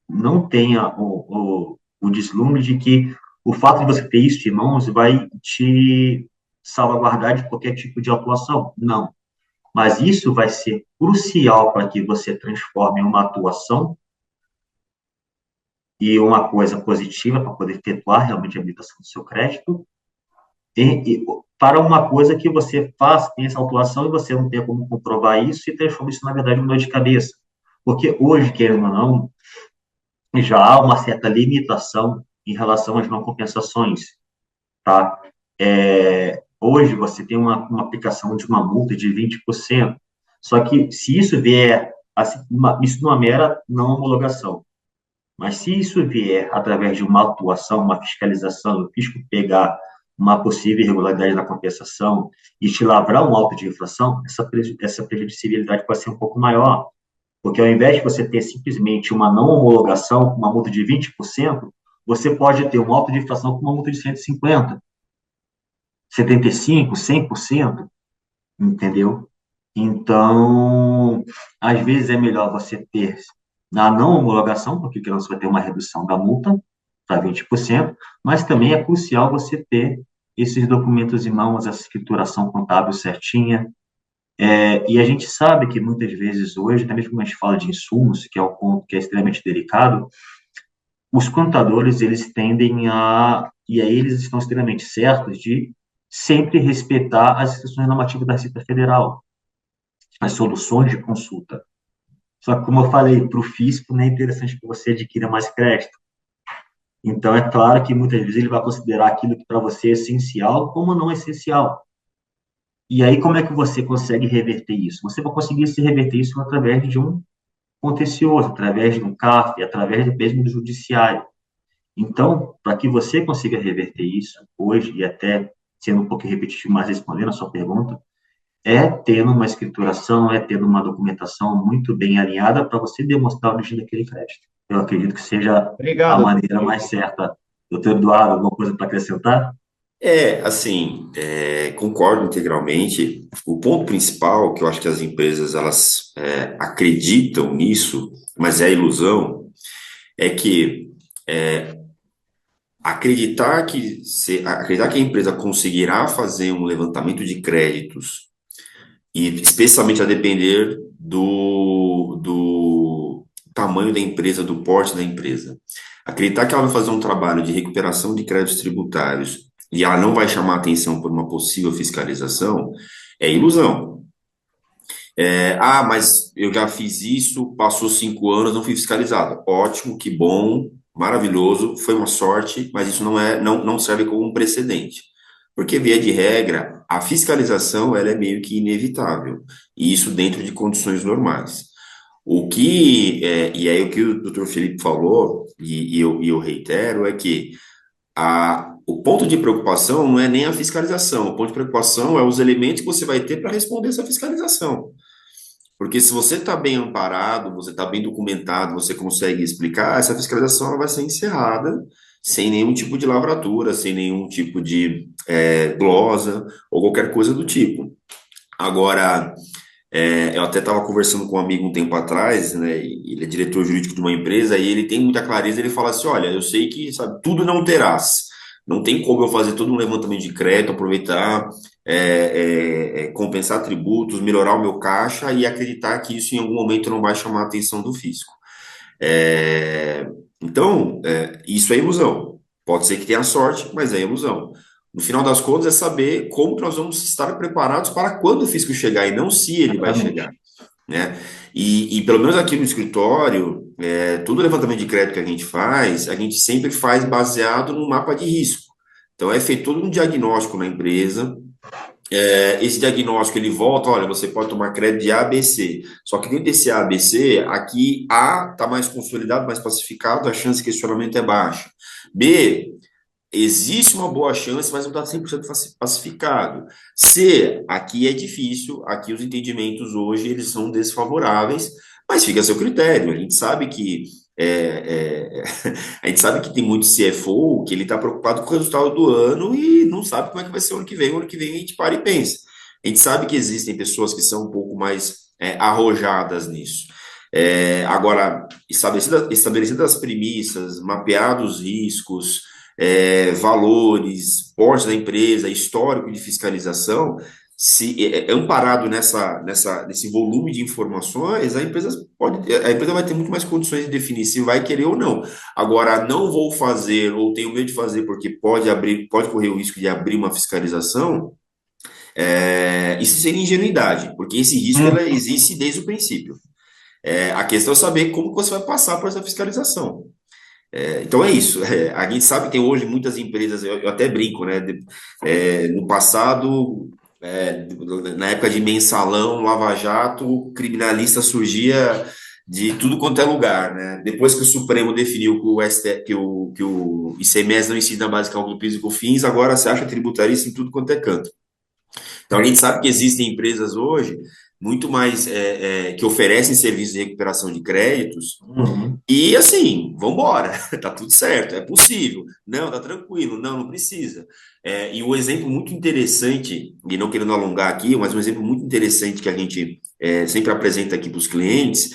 não tenha o deslumbre de que o fato de você ter isso em mãos vai te salvaguardar de qualquer tipo de atuação. Não. Mas isso vai ser crucial para que você transforme uma atuação e uma coisa positiva para poder efetuar realmente a habilitação do seu crédito, para uma coisa que você tem essa autuação e você não tem como comprovar isso e transforma isso, na verdade, em dor de cabeça. Porque hoje, querendo ou não, já há uma certa limitação em relação às não compensações, tá? Hoje você tem uma aplicação de uma multa de 20%, só que se isso vier, isso não é mera não homologação, mas se isso vier através de uma atuação, uma fiscalização, o fisco pegar uma possível irregularidade na compensação e te lavrar um auto de infração, essa prejudicialidade pode ser um pouco maior, porque ao invés de você ter simplesmente uma não homologação, uma multa de 20%, você pode ter um auto de infração com uma multa de 150%, 75%, 100%, entendeu? Então, às vezes é melhor você ter a não homologação, porque que você vai ter uma redução da multa para 20%, mas também é crucial você ter esses documentos em mãos, essa escrituração contábil certinha. E a gente sabe que muitas vezes hoje, até mesmo quando a gente fala de insumos, que é um ponto que é extremamente delicado, os contadores, eles tendem e aí eles estão extremamente certos de sempre respeitar as instruções normativas da Receita Federal, as soluções de consulta. Só que, como eu falei, para o fisco não é interessante que você adquira mais crédito. Então, é claro que muitas vezes ele vai considerar aquilo que para você é essencial como não essencial. E aí, como é que você consegue reverter isso? Você vai conseguir se reverter isso através de um contencioso, através de um CARF, através mesmo do judiciário. Então, para que você consiga reverter isso hoje, e até sendo um pouco repetitivo, mas respondendo a sua pergunta, é tendo uma escrituração, é tendo uma documentação muito bem alinhada para você demonstrar a origem daquele crédito. Eu acredito que seja a Obrigado, maneira doutor. mais certa. Doutor Eduardo, alguma coisa para acrescentar? Assim, concordo integralmente. O ponto principal, que eu acho que as empresas elas acreditam nisso, mas é ilusão, é que acreditar que a empresa conseguirá fazer um levantamento de créditos, e especialmente a depender do tamanho da empresa, do porte da empresa. Acreditar que ela vai fazer um trabalho de recuperação de créditos tributários e ela não vai chamar atenção por uma possível fiscalização é ilusão. Mas eu já fiz isso, passou 5 anos, não fui fiscalizado. Ótimo, que bom, maravilhoso, foi uma sorte, mas isso não serve como um precedente. Porque, via de regra, a fiscalização ela é meio que inevitável, e isso dentro de condições normais. E aí o que o Dr. Felipe falou, e eu reitero, é que o ponto de preocupação não é nem a fiscalização, o ponto de preocupação é os elementos que você vai ter para responder essa fiscalização. Porque se você está bem amparado, você está bem documentado, você consegue explicar, essa fiscalização ela vai ser encerrada sem nenhum tipo de lavratura, sem nenhum tipo de glosa ou qualquer coisa do tipo. Agora, eu até estava conversando com um amigo um tempo atrás, né? Ele é diretor jurídico de uma empresa e ele tem muita clareza. Ele fala assim: olha, eu sei que sabe, tudo não terás. Não tem como eu fazer todo um levantamento de crédito, aproveitar, compensar tributos, melhorar o meu caixa e acreditar que isso em algum momento não vai chamar a atenção do fisco. Então, isso é ilusão. Pode ser que tenha sorte, mas é ilusão. No final das contas, é saber como que nós vamos estar preparados para quando o fisco chegar e não se ele vai Exatamente. chegar, né? E pelo menos aqui no escritório, todo levantamento de crédito que a gente sempre faz baseado no mapa de risco. Então, é feito todo um diagnóstico na empresa. Esse diagnóstico ele volta, olha, você pode tomar crédito de A, B, C. Só que dentro desse A, B, C, aqui A está mais consolidado, mais pacificado, a chance de questionamento é baixa. B, existe uma boa chance, mas não está 100% pacificado. C, aqui é difícil, aqui os entendimentos hoje eles são desfavoráveis, mas fica a seu critério. A gente sabe que a gente sabe que tem muito CFO que ele está preocupado com o resultado do ano e não sabe como é que vai ser o ano que vem. O ano que vem a gente para e pensa. A gente sabe que existem pessoas que são um pouco mais arrojadas nisso. Agora, estabelecidas as premissas, mapeados os riscos, valores, porte da empresa, histórico de fiscalização, se amparado nesse volume de informações, a empresa vai ter muito mais condições de definir se vai querer ou não. Agora, não vou fazer ou tenho medo de fazer porque pode correr o risco de abrir uma fiscalização, isso seria ingenuidade, porque esse risco ela existe desde o princípio. A questão é saber como você vai passar por essa fiscalização. Então é isso. A gente sabe que tem hoje muitas empresas, eu até brinco, né? No passado, na época de mensalão, Lava Jato, criminalista surgia de tudo quanto é lugar, né? Depois que o Supremo definiu que o, ST, que o ICMS não incide na base de cálculo do PIS e COFINS, agora se acha tributarista em tudo quanto é canto. Então a gente sabe que existem empresas hoje muito mais que oferecem serviços de recuperação de créditos. Uhum. E assim, vamos embora, tá tudo certo, é possível. Não, tá tranquilo, não, não precisa. E um exemplo muito interessante, e não querendo alongar aqui, mas um exemplo muito interessante que a gente sempre apresenta aqui para os clientes,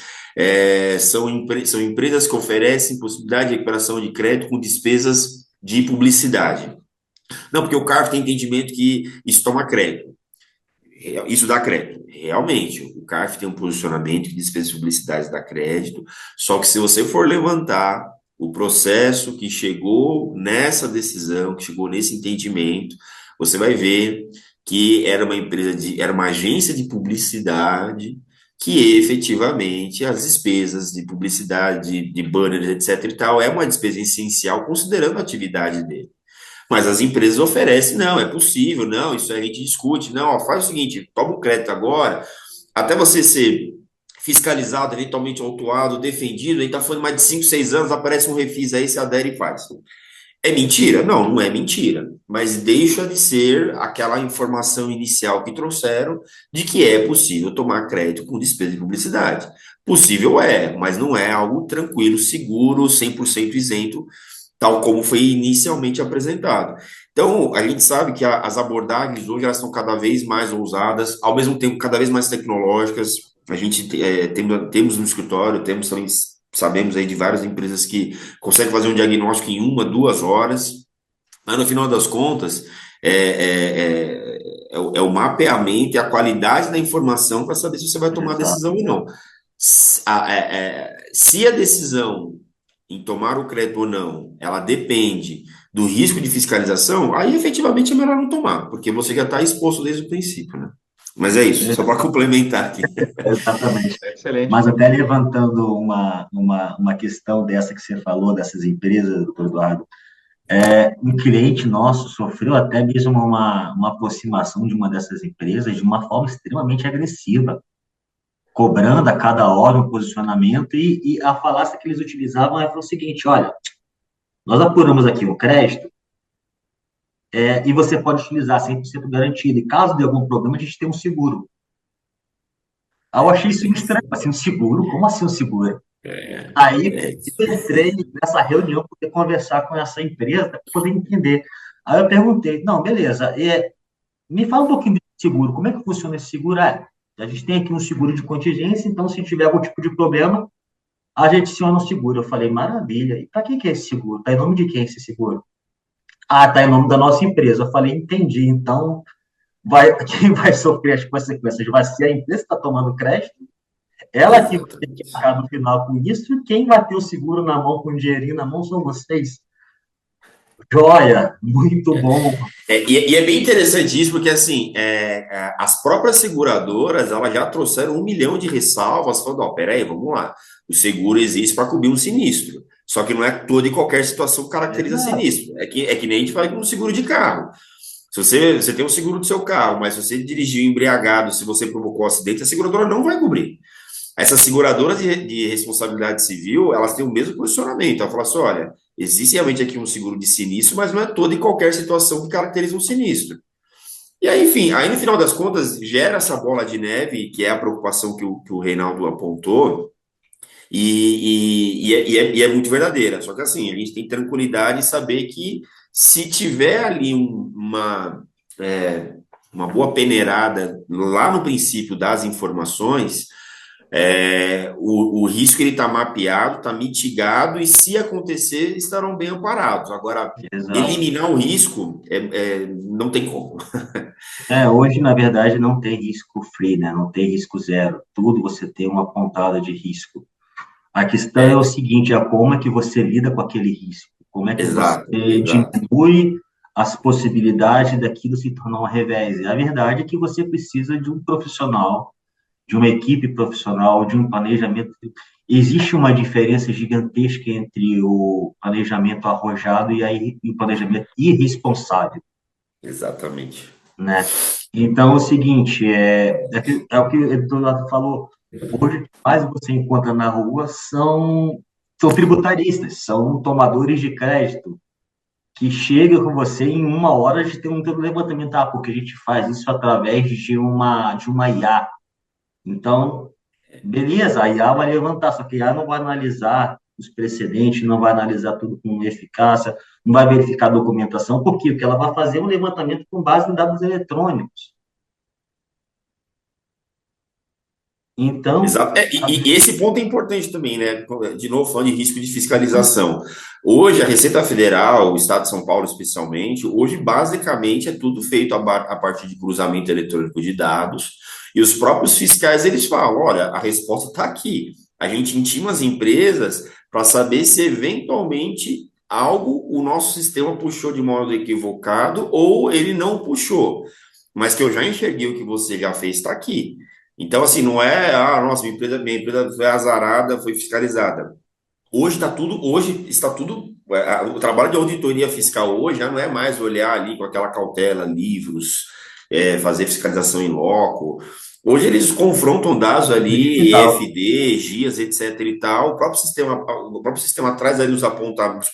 são empresas que oferecem possibilidade de recuperação de crédito com despesas de publicidade. Não, porque o CARF tem entendimento que isso toma crédito. Isso dá crédito. Realmente, o CARF tem um posicionamento que despesas de publicidade dá crédito, só que se você for levantar o processo que chegou nessa decisão, que chegou nesse entendimento, você vai ver que era uma agência de publicidade que efetivamente as despesas de publicidade, de banners, etc e tal, é uma despesa essencial considerando a atividade dele. Mas as empresas oferecem, não, é possível, não, isso aí a gente discute, não, ó, faz o seguinte, toma o crédito agora, até você ser fiscalizado, eventualmente autuado, defendido, aí tá falando mais de 5, 6 anos, aparece um refis aí, se adere e faz. É mentira? Não, não é mentira, mas deixa de ser aquela informação inicial que trouxeram de que é possível tomar crédito com despesa de publicidade. Possível é, mas não é algo tranquilo, seguro, 100% isento, tal como foi inicialmente apresentado. Então, a gente sabe que as abordagens hoje elas estão cada vez mais ousadas, ao mesmo tempo cada vez mais tecnológicas. A gente temos no escritório, temos também, sabemos aí de várias empresas que conseguem fazer um diagnóstico em 1, 2 horas, mas no final das contas, o mapeamento e a qualidade da informação para saber se você vai tomar a decisão ou não. Se a decisão em tomar o crédito ou não, ela depende do risco de fiscalização, aí efetivamente é melhor não tomar, porque você já está exposto desde o princípio, né? Mas é isso, só para complementar aqui. Exatamente. Excelente. Mas até levantando uma questão dessa que você falou, dessas empresas, doutor Eduardo, um cliente nosso sofreu até mesmo uma aproximação de uma dessas empresas de uma forma extremamente agressiva, cobrando a cada hora um posicionamento, e a falácia que eles utilizavam era o seguinte: olha, nós apuramos aqui o crédito, e você pode utilizar 100% garantido, e caso de algum problema, a gente tem um seguro. Aí eu achei isso estranho, assim, um seguro? Como assim um seguro? Aí eu entrei nessa reunião para poder conversar com essa empresa, para poder entender. Aí eu perguntei, não, beleza, me fala um pouquinho de seguro, como é que funciona esse seguro? A gente tem aqui um seguro de contingência, então se tiver algum tipo de problema, a gente aciona um seguro. Eu falei, maravilha, e para que é esse seguro? Está em nome de quem esse seguro? Ah, está em nome da nossa empresa. Eu falei, entendi, então quem vai sofrer as consequências vai ser a empresa que está tomando crédito, ela que vai ter que pagar no final com isso, e quem vai ter o seguro na mão, com o dinheirinho na mão, são vocês. Joia, muito bom. E é bem interessante isso, porque assim, as próprias seguradoras, elas já trouxeram 1 milhão de ressalvas, falando, ó, peraí, vamos lá, o seguro existe para cobrir um sinistro, só que não é toda e qualquer situação que caracteriza sinistro, é que nem a gente fala com um seguro de carro. Se você tem um seguro do seu carro, mas se você dirigiu embriagado, se você provocou um acidente, a seguradora não vai cobrir. Essas seguradoras de responsabilidade civil, elas têm o mesmo posicionamento. Ela fala assim, olha, existe realmente aqui um seguro de sinistro, mas não é toda e qualquer situação que caracteriza um sinistro. E aí, enfim, aí no final das contas, gera essa bola de neve, que é a preocupação que o Reinaldo apontou, e é muito verdadeira. Só que assim, a gente tem tranquilidade em saber que se tiver ali uma boa peneirada lá no princípio das informações, o risco ele está mapeado, está mitigado, e se acontecer, estarão bem amparados. Agora, eliminar o risco não tem como. Hoje, na verdade, não tem risco free, né? Não tem risco zero. Tudo você tem uma pontada de risco. A questão é o seguinte, como é que você lida com aquele risco? Como é que você diminui as possibilidades daquilo se tornar um revés? E a verdade é que você precisa de um profissional, de uma equipe profissional, de um planejamento. Existe uma diferença gigantesca entre o planejamento arrojado e o planejamento irresponsável. Exatamente. Né? Então, é o seguinte, o que o Eduardo falou, hoje o que mais você encontra na rua são tributaristas, são tomadores de crédito, que chegam com você em 1 hora de ter um levantamento, porque a gente faz isso através de uma IA. Então, beleza, a IA vai levantar, só que a IA não vai analisar os precedentes, não vai analisar tudo com eficácia, não vai verificar a documentação, por quê? Porque ela vai fazer um levantamento com base em dados eletrônicos. Então, Exato. E esse ponto é importante também, né? De novo, falando de risco de fiscalização. Hoje, a Receita Federal, o Estado de São Paulo especialmente, hoje basicamente é tudo feito a partir de cruzamento eletrônico de dados, e os próprios fiscais, eles falam, olha, a resposta está aqui. A gente intima as empresas para saber se eventualmente algo o nosso sistema puxou de modo equivocado ou ele não puxou. Mas que eu já enxerguei o que você já fez, está aqui. Então, assim, não é, nossa, minha empresa foi azarada, foi fiscalizada. Hoje está tudo, o trabalho de auditoria fiscal hoje já não é mais olhar ali com aquela cautela, livros, fazer fiscalização em loco. Hoje eles confrontam dados ali, digital. EFD, GIAs, etc e tal, o próprio sistema traz ali os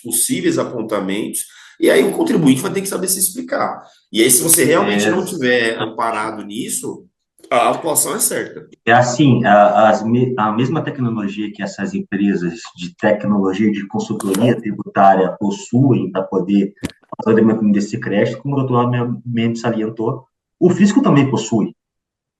possíveis apontamentos, e aí o contribuinte vai ter que saber se explicar. E aí, se você realmente não tiver amparado nisso, a atuação é certa. É assim, a mesma tecnologia que essas empresas de tecnologia de consultoria tributária possuem para poder fazer o levantamento desse crédito, como o doutor Mendes salientou, o fisco também possui.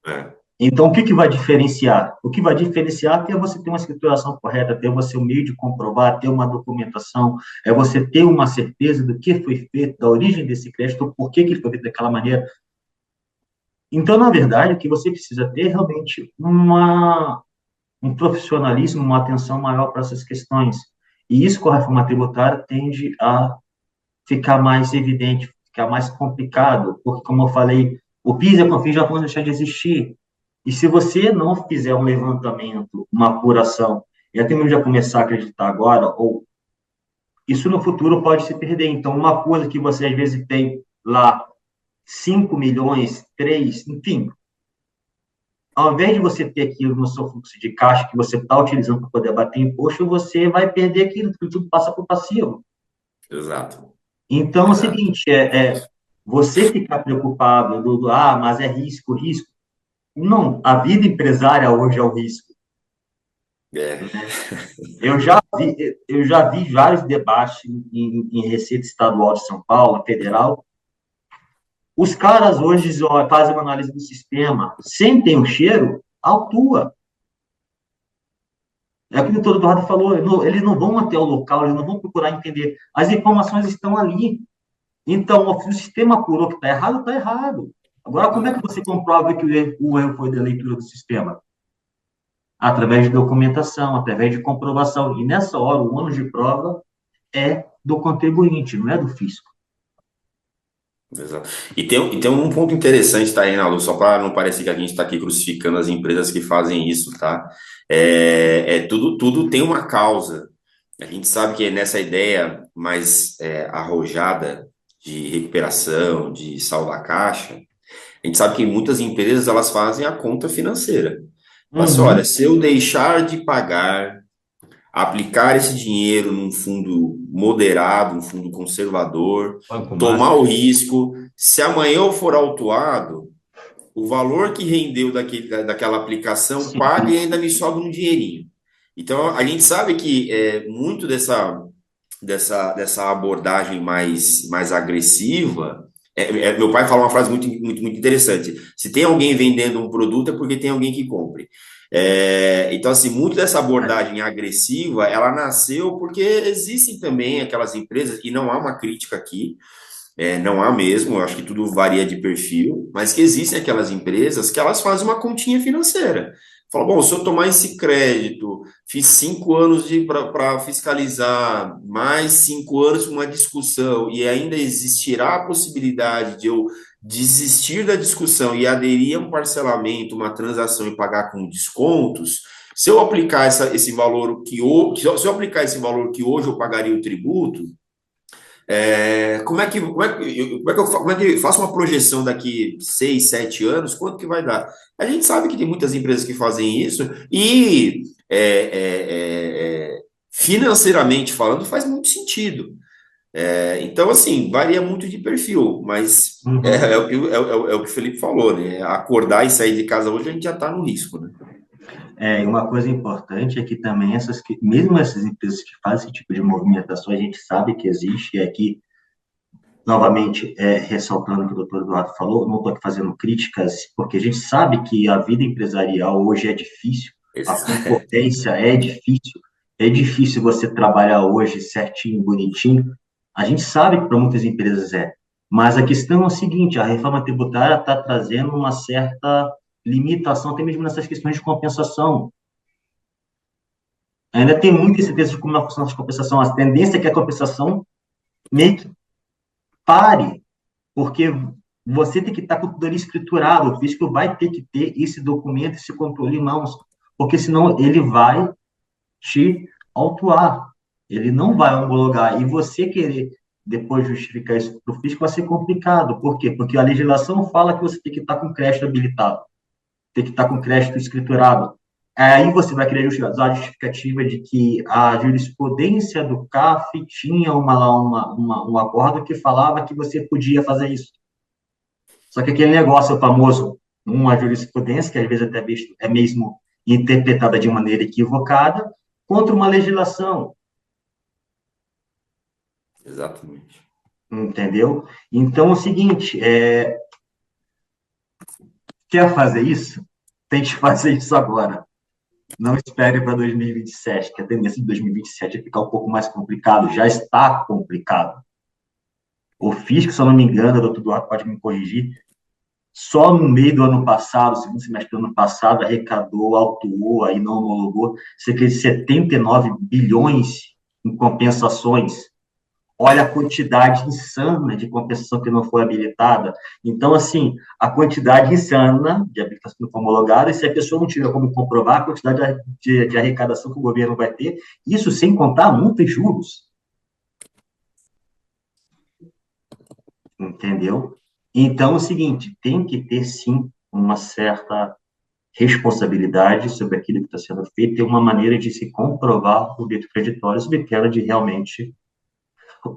É, Então, o que vai diferenciar? O que vai diferenciar é você ter uma escrituração correta, ter você um meio de comprovar, ter uma documentação, é você ter uma certeza do que foi feito, da origem desse crédito, por que ele foi feito daquela maneira. Então, na verdade, o que você precisa ter é realmente um profissionalismo, uma atenção maior para essas questões. E isso com a reforma tributária tende a ficar mais evidente, ficar mais complicado, porque, como eu falei, o PIS e a COFINS já vão deixar de existir. E se você não fizer um levantamento, uma apuração, e até mesmo já começar a acreditar agora, ou isso no futuro pode se perder. Então, uma coisa que você às vezes tem lá 5 milhões, 3, enfim, ao invés de você ter aquilo no seu fluxo de caixa que você está utilizando para poder bater imposto, você vai perder aquilo, porque tudo passa para o passivo. exato, Então, é o exato. seguinte, você ficar preocupado mas é risco, risco. Não, a vida empresária hoje é o risco. É, Eu já vi vários debates em Receita Estadual de São Paulo, Federal. Os caras hoje fazem uma análise do sistema, sentem o cheiro, autua. É o que o doutor Eduardo falou, eles não vão até o local, eles não vão procurar entender. As informações estão ali. Então, o sistema apurou que está errado, está errado. Agora, como é que você comprova que o erro foi da leitura do sistema? Através de documentação, através de comprovação. E nessa hora, o ônus de prova é do contribuinte, não é do fisco. exato. E tem um ponto interessante, tá, Reinaldo? Só para não parecer que a gente está aqui crucificando as empresas que fazem isso, tá? Tudo tem uma causa. A gente sabe que nessa ideia mais arrojada de recuperação, de salvar caixa, a gente sabe que muitas empresas elas fazem a conta financeira. Fala assim, olha, Uhum. se eu deixar de pagar, aplicar esse dinheiro num fundo moderado, um fundo conservador, Banco tomar Master. o risco, se amanhã eu for autuado, o valor que rendeu daquela aplicação paga e ainda me sobra um dinheirinho. Então, a gente sabe que muito dessa abordagem mais agressiva. Meu pai fala uma frase muito, muito, muito interessante: se tem alguém vendendo um produto, é porque tem alguém que compre. Então, assim, muito dessa abordagem agressiva, ela nasceu porque existem também aquelas empresas, e não há uma crítica aqui, não há mesmo, eu acho que tudo varia de perfil, mas que existem aquelas empresas que elas fazem uma continha financeira. Fala, bom, se eu tomar esse crédito, fiz 5 anos para fiscalizar, mais 5 anos uma discussão, e ainda existirá a possibilidade de eu desistir da discussão e aderir a um parcelamento, uma transação e pagar com descontos. Se eu aplicar esse valor se eu aplicar esse valor que hoje eu pagaria o tributo, como é que eu faço uma projeção daqui 6, 7 anos? Quanto que vai dar? A gente sabe que tem muitas empresas que fazem isso e financeiramente falando faz muito sentido. Então, assim, varia muito de perfil, mas Uhum. é o que o Felipe falou, né? Acordar e sair de casa hoje, a gente já está no risco, né? E uma coisa importante é que também mesmo essas empresas que fazem esse tipo de movimentação, a gente sabe que existe, e aqui, novamente, ressaltando o que o doutor Eduardo falou, não estou aqui fazendo críticas, porque a gente sabe que a vida empresarial hoje é difícil, a concorrência é difícil você trabalhar hoje certinho, bonitinho, a gente sabe que para muitas empresas mas a questão é o seguinte, a reforma tributária está trazendo uma certa limitação, até mesmo nessas questões de compensação. Ainda tem muita incerteza de como vai funcionar essa compensação. A tendência é que a compensação meio que pare, porque você tem que estar com tudo ali escriturado, o fisco vai ter que ter esse documento, esse controle em mãos, porque senão ele vai te autuar, ele não vai homologar, e você querer depois justificar isso para o fisco vai ser complicado. Por quê? Porque a legislação fala que você tem que estar com crédito habilitado, tem que estar com crédito escriturado. Aí você vai querer usar a justificativa de que a jurisprudência do CAF tinha um acordo que falava que você podia fazer isso. Só que aquele negócio famoso, uma jurisprudência, que às vezes até é mesmo interpretada de maneira equivocada, contra uma legislação, Exatamente. entendeu? Então, é o seguinte, quer fazer isso? Tente fazer isso agora. Não espere para 2027, que a tendência de 2027 é ficar um pouco mais complicado. Já está complicado. O fisco, se eu não me engano, o doutor Duarte pode me corrigir, só no meio do ano passado, segundo semestre do ano passado, arrecadou, autuou, aí não homologou, cerca de 79 bilhões em compensações. Olha a quantidade insana de compensação que não foi habilitada. Então, assim, a quantidade insana de habilitação que não foi homologada, e se a pessoa não tiver como comprovar a quantidade de arrecadação que o governo vai ter, isso sem contar multa e juros. Entendeu? Então, é o seguinte, tem que ter, sim, uma certa responsabilidade sobre aquilo que está sendo feito e uma maneira de se comprovar o débito creditório sob pena de realmente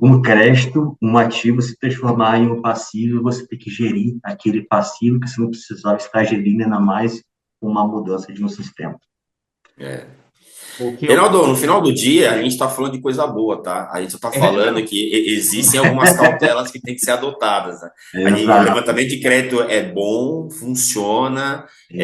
um crédito, um ativo se transformar em um passivo, você tem que gerir aquele passivo que você não precisava estar gerindo, ainda mais uma mudança de um sistema. É. O que eu... Reinaldo, no final do dia, a gente está falando de coisa boa, tá? A gente só está falando que existem algumas cautelas que têm que ser adotadas, né? O Exato, levantamento de crédito é bom, funciona, tem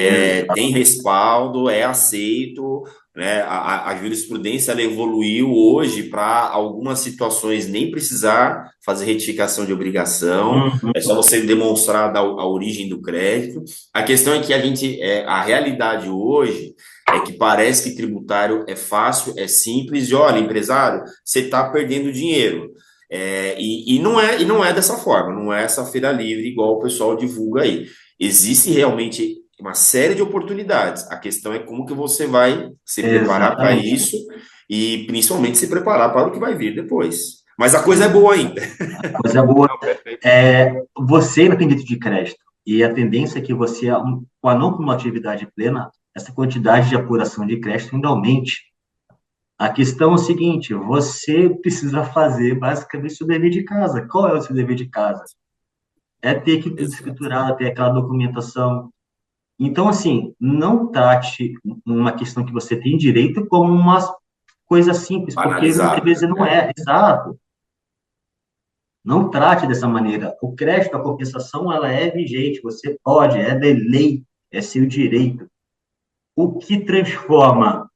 exato. respaldo, é aceito, né? A jurisprudência ela evoluiu hoje para algumas situações nem precisar fazer retificação de obrigação, Uhum, é só você demonstrar a origem do crédito. A questão é que a realidade hoje é que parece que tributário é fácil, é simples, e olha, empresário, você está perdendo dinheiro. E não é dessa forma, não é essa feira livre igual o pessoal divulga aí. Existe realmente uma série de oportunidades. A questão é como que você vai se preparar para exatamente. isso e principalmente se preparar para o que vai vir depois. Mas a coisa é boa ainda. Coisa boa. Não, perfeito. Você ainda tem dentro de crédito. E a tendência é que você, com a não cumulatividade plena, essa quantidade de apuração de crédito ainda aumente. A questão é o seguinte: você precisa fazer basicamente o seu dever de casa. Qual é o seu dever de casa? É ter que tudo Exato. escriturado, ter aquela documentação. Então, assim, não trate uma questão que você tem direito como uma coisa simples, porque muitas Banalizado, vezes não né? é. Exato. Não trate dessa maneira. O crédito, a compensação, ela é vigente. Você pode, é de lei, é seu direito. O que transforma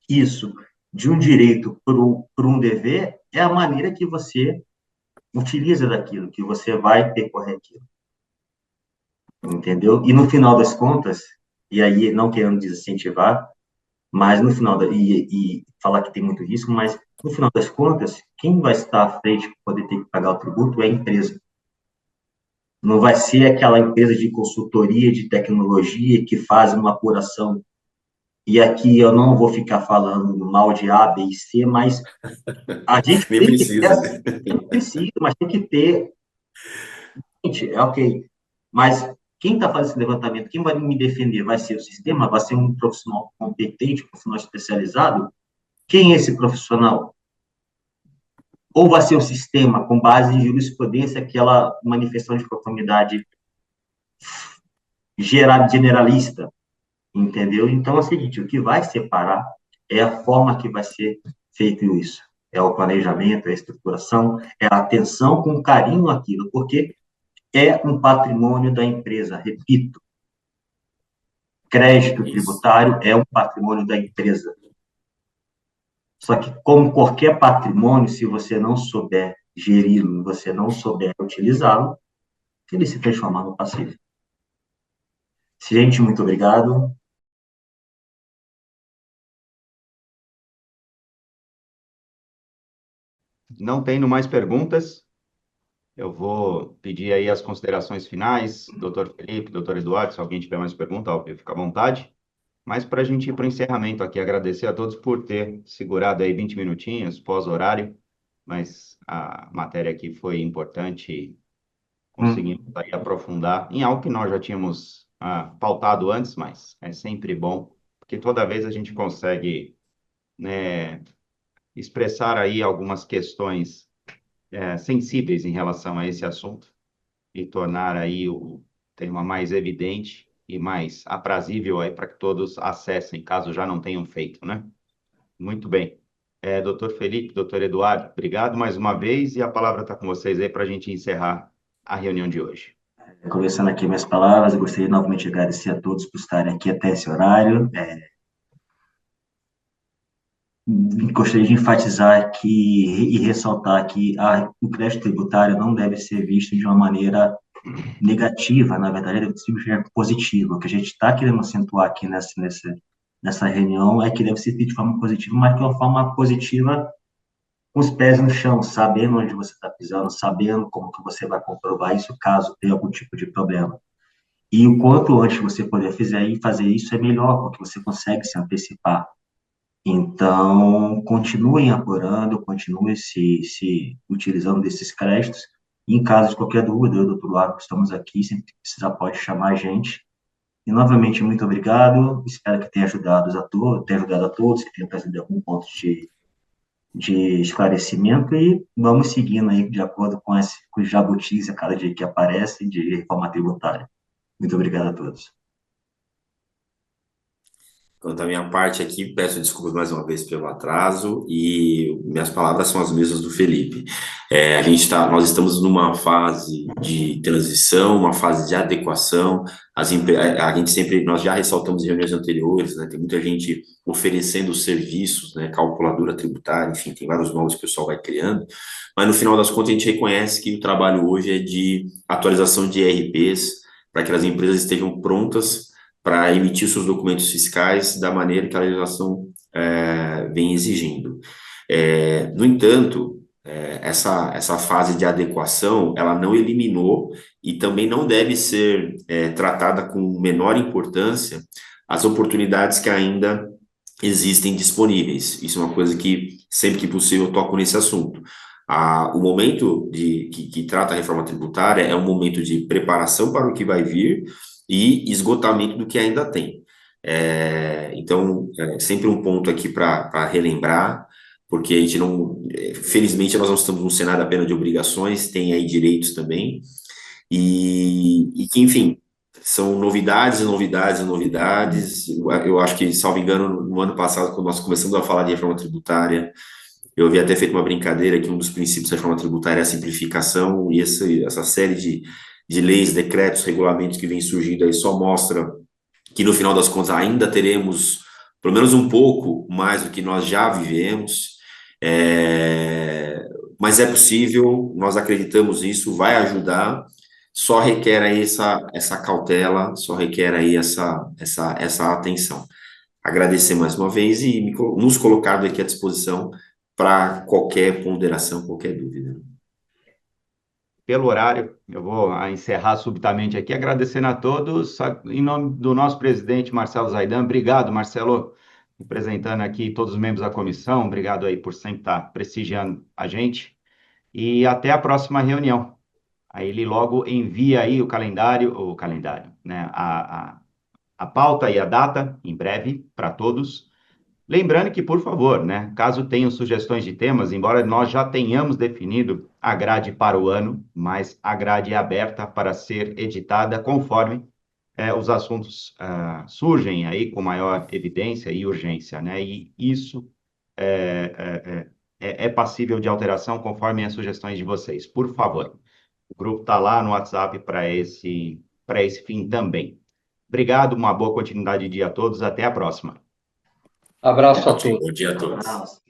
isso de um direito para um dever é a maneira que você utiliza daquilo, que você vai percorrer aquilo, entendeu? E no final das contas, e aí não querendo desincentivar, mas no final, e falar que tem muito risco, mas no final das contas, quem vai estar à frente para poder ter que pagar o tributo é a empresa. Não vai ser aquela empresa de consultoria, de tecnologia que faz uma apuração. E aqui eu não vou ficar falando mal de A, B e C, mas a gente Nem tem que ter, precisa. precisa, mas tem que ter, gente, ok, mas quem está fazendo esse levantamento, quem vai me defender? Vai ser o sistema? Vai ser um profissional competente, um profissional especializado? Quem é esse profissional? ou vai ser um sistema com base em jurisprudência, aquela manifestação de conformidade generalista, entendeu? Então é o seguinte, o que vai separar é a forma que vai ser feito isso. É o planejamento, é a estruturação, é a atenção com carinho àquilo, porque é um patrimônio da empresa, repito, crédito Isso. tributário é um patrimônio da empresa. Só que, como qualquer patrimônio, se você não souber geri-lo, você não souber utilizá-lo, ele se transforma no passivo. Gente, muito obrigado. Não tendo mais perguntas, eu vou pedir aí as considerações finais, doutor Felipe, doutor Eduardo, se alguém tiver mais pergunta, óbvio, fica à vontade. Mas para a gente ir para o encerramento aqui, agradecer a todos por ter segurado aí 20 minutinhos, pós-horário, mas a matéria aqui foi importante e conseguimos aí aprofundar em algo que nós já tínhamos pautado antes, mas é sempre bom, porque toda vez a gente consegue, né, expressar aí algumas questões sensíveis em relação a esse assunto e tornar aí o tema mais evidente e mais aprazível aí para que todos acessem, caso já não tenham feito, né? Muito bem. Doutor Felipe, doutor Eduardo, obrigado mais uma vez e a palavra está com vocês aí para a gente encerrar a reunião de hoje. Começando aqui minhas palavras, eu gostaria novamente de agradecer a todos por estarem aqui até esse horário. Gostaria de enfatizar aqui e ressaltar que o crédito tributário não deve ser visto de uma maneira negativa, na verdade, deve ser visto positiva. O que a gente está querendo acentuar aqui nessa reunião é que deve ser visto de forma positiva, mas de uma forma positiva com os pés no chão, sabendo onde você está pisando, sabendo como que você vai comprovar isso caso tenha algum tipo de problema. E o quanto antes você puder fazer isso é melhor, porque você consegue se antecipar. Então, continuem apurando, continuem se utilizando desses créditos. E em caso de qualquer dúvida, eu, doutor Lago, estamos aqui, sempre que precisar pode chamar a gente. E, novamente, muito obrigado. Espero que tenha ajudado a todos, que tenha trazido algum ponto de esclarecimento. E vamos seguindo aí, de acordo com os jabutis a cada dia que aparece de reforma tributária. Muito obrigado a todos. Quanto à minha parte aqui, peço desculpas mais uma vez pelo atraso e minhas palavras são as mesmas do Felipe. Nós estamos numa fase de transição, uma fase de adequação. A gente sempre, nós já ressaltamos em reuniões anteriores, né? Tem muita gente oferecendo serviços, né? Calculadora tributária, enfim, tem vários nomes que o pessoal vai criando. Mas no final das contas a gente reconhece que o trabalho hoje é de atualização de ERPs para que as empresas estejam prontas para emitir seus documentos fiscais da maneira que a legislação vem exigindo. No entanto, essa fase de adequação, ela não eliminou e também não deve ser tratada com menor importância as oportunidades que ainda existem disponíveis. Isso é uma coisa que, sempre que possível, eu toco nesse assunto. O momento que trata a reforma tributária é um momento de preparação para o que vai vir e esgotamento do que ainda tem. Então, sempre um ponto aqui para relembrar, porque a gente não, felizmente, nós não estamos num cenário apenas de obrigações, tem aí direitos também, e que, enfim, são novidades e novidades e novidades. Eu acho que, salvo engano, no ano passado, quando nós começamos a falar de reforma tributária, eu havia até feito uma brincadeira que um dos princípios da reforma tributária é a simplificação, e essa série de leis, decretos, regulamentos que vem surgindo aí só mostra que, no final das contas, ainda teremos pelo menos um pouco mais do que nós já vivemos, mas é possível, nós acreditamos nisso, vai ajudar, só requer aí essa cautela, só requer aí essa atenção. Agradecer mais uma vez e nos colocado aqui à disposição para qualquer ponderação, qualquer dúvida. Pelo horário, eu vou encerrar subitamente aqui, agradecendo a todos, em nome do nosso presidente Marcelo Zaidan. Obrigado, Marcelo, representando aqui todos os membros da comissão. Obrigado aí por sempre estar prestigiando a gente. E até a próxima reunião. Aí ele logo envia aí o calendário, né? A pauta e a data, em breve, para todos. Lembrando que, por favor, né, caso tenham sugestões de temas, embora nós já tenhamos definido a grade para o ano, mas a grade é aberta para ser editada conforme os assuntos surgem aí com maior evidência e urgência, né? E isso é passível de alteração conforme as sugestões de vocês. Por favor, o grupo está lá no WhatsApp para esse fim também. Obrigado, uma boa continuidade de dia a todos, até a próxima. Abraço a Ótimo, todos. bom dia a todos. Abraço.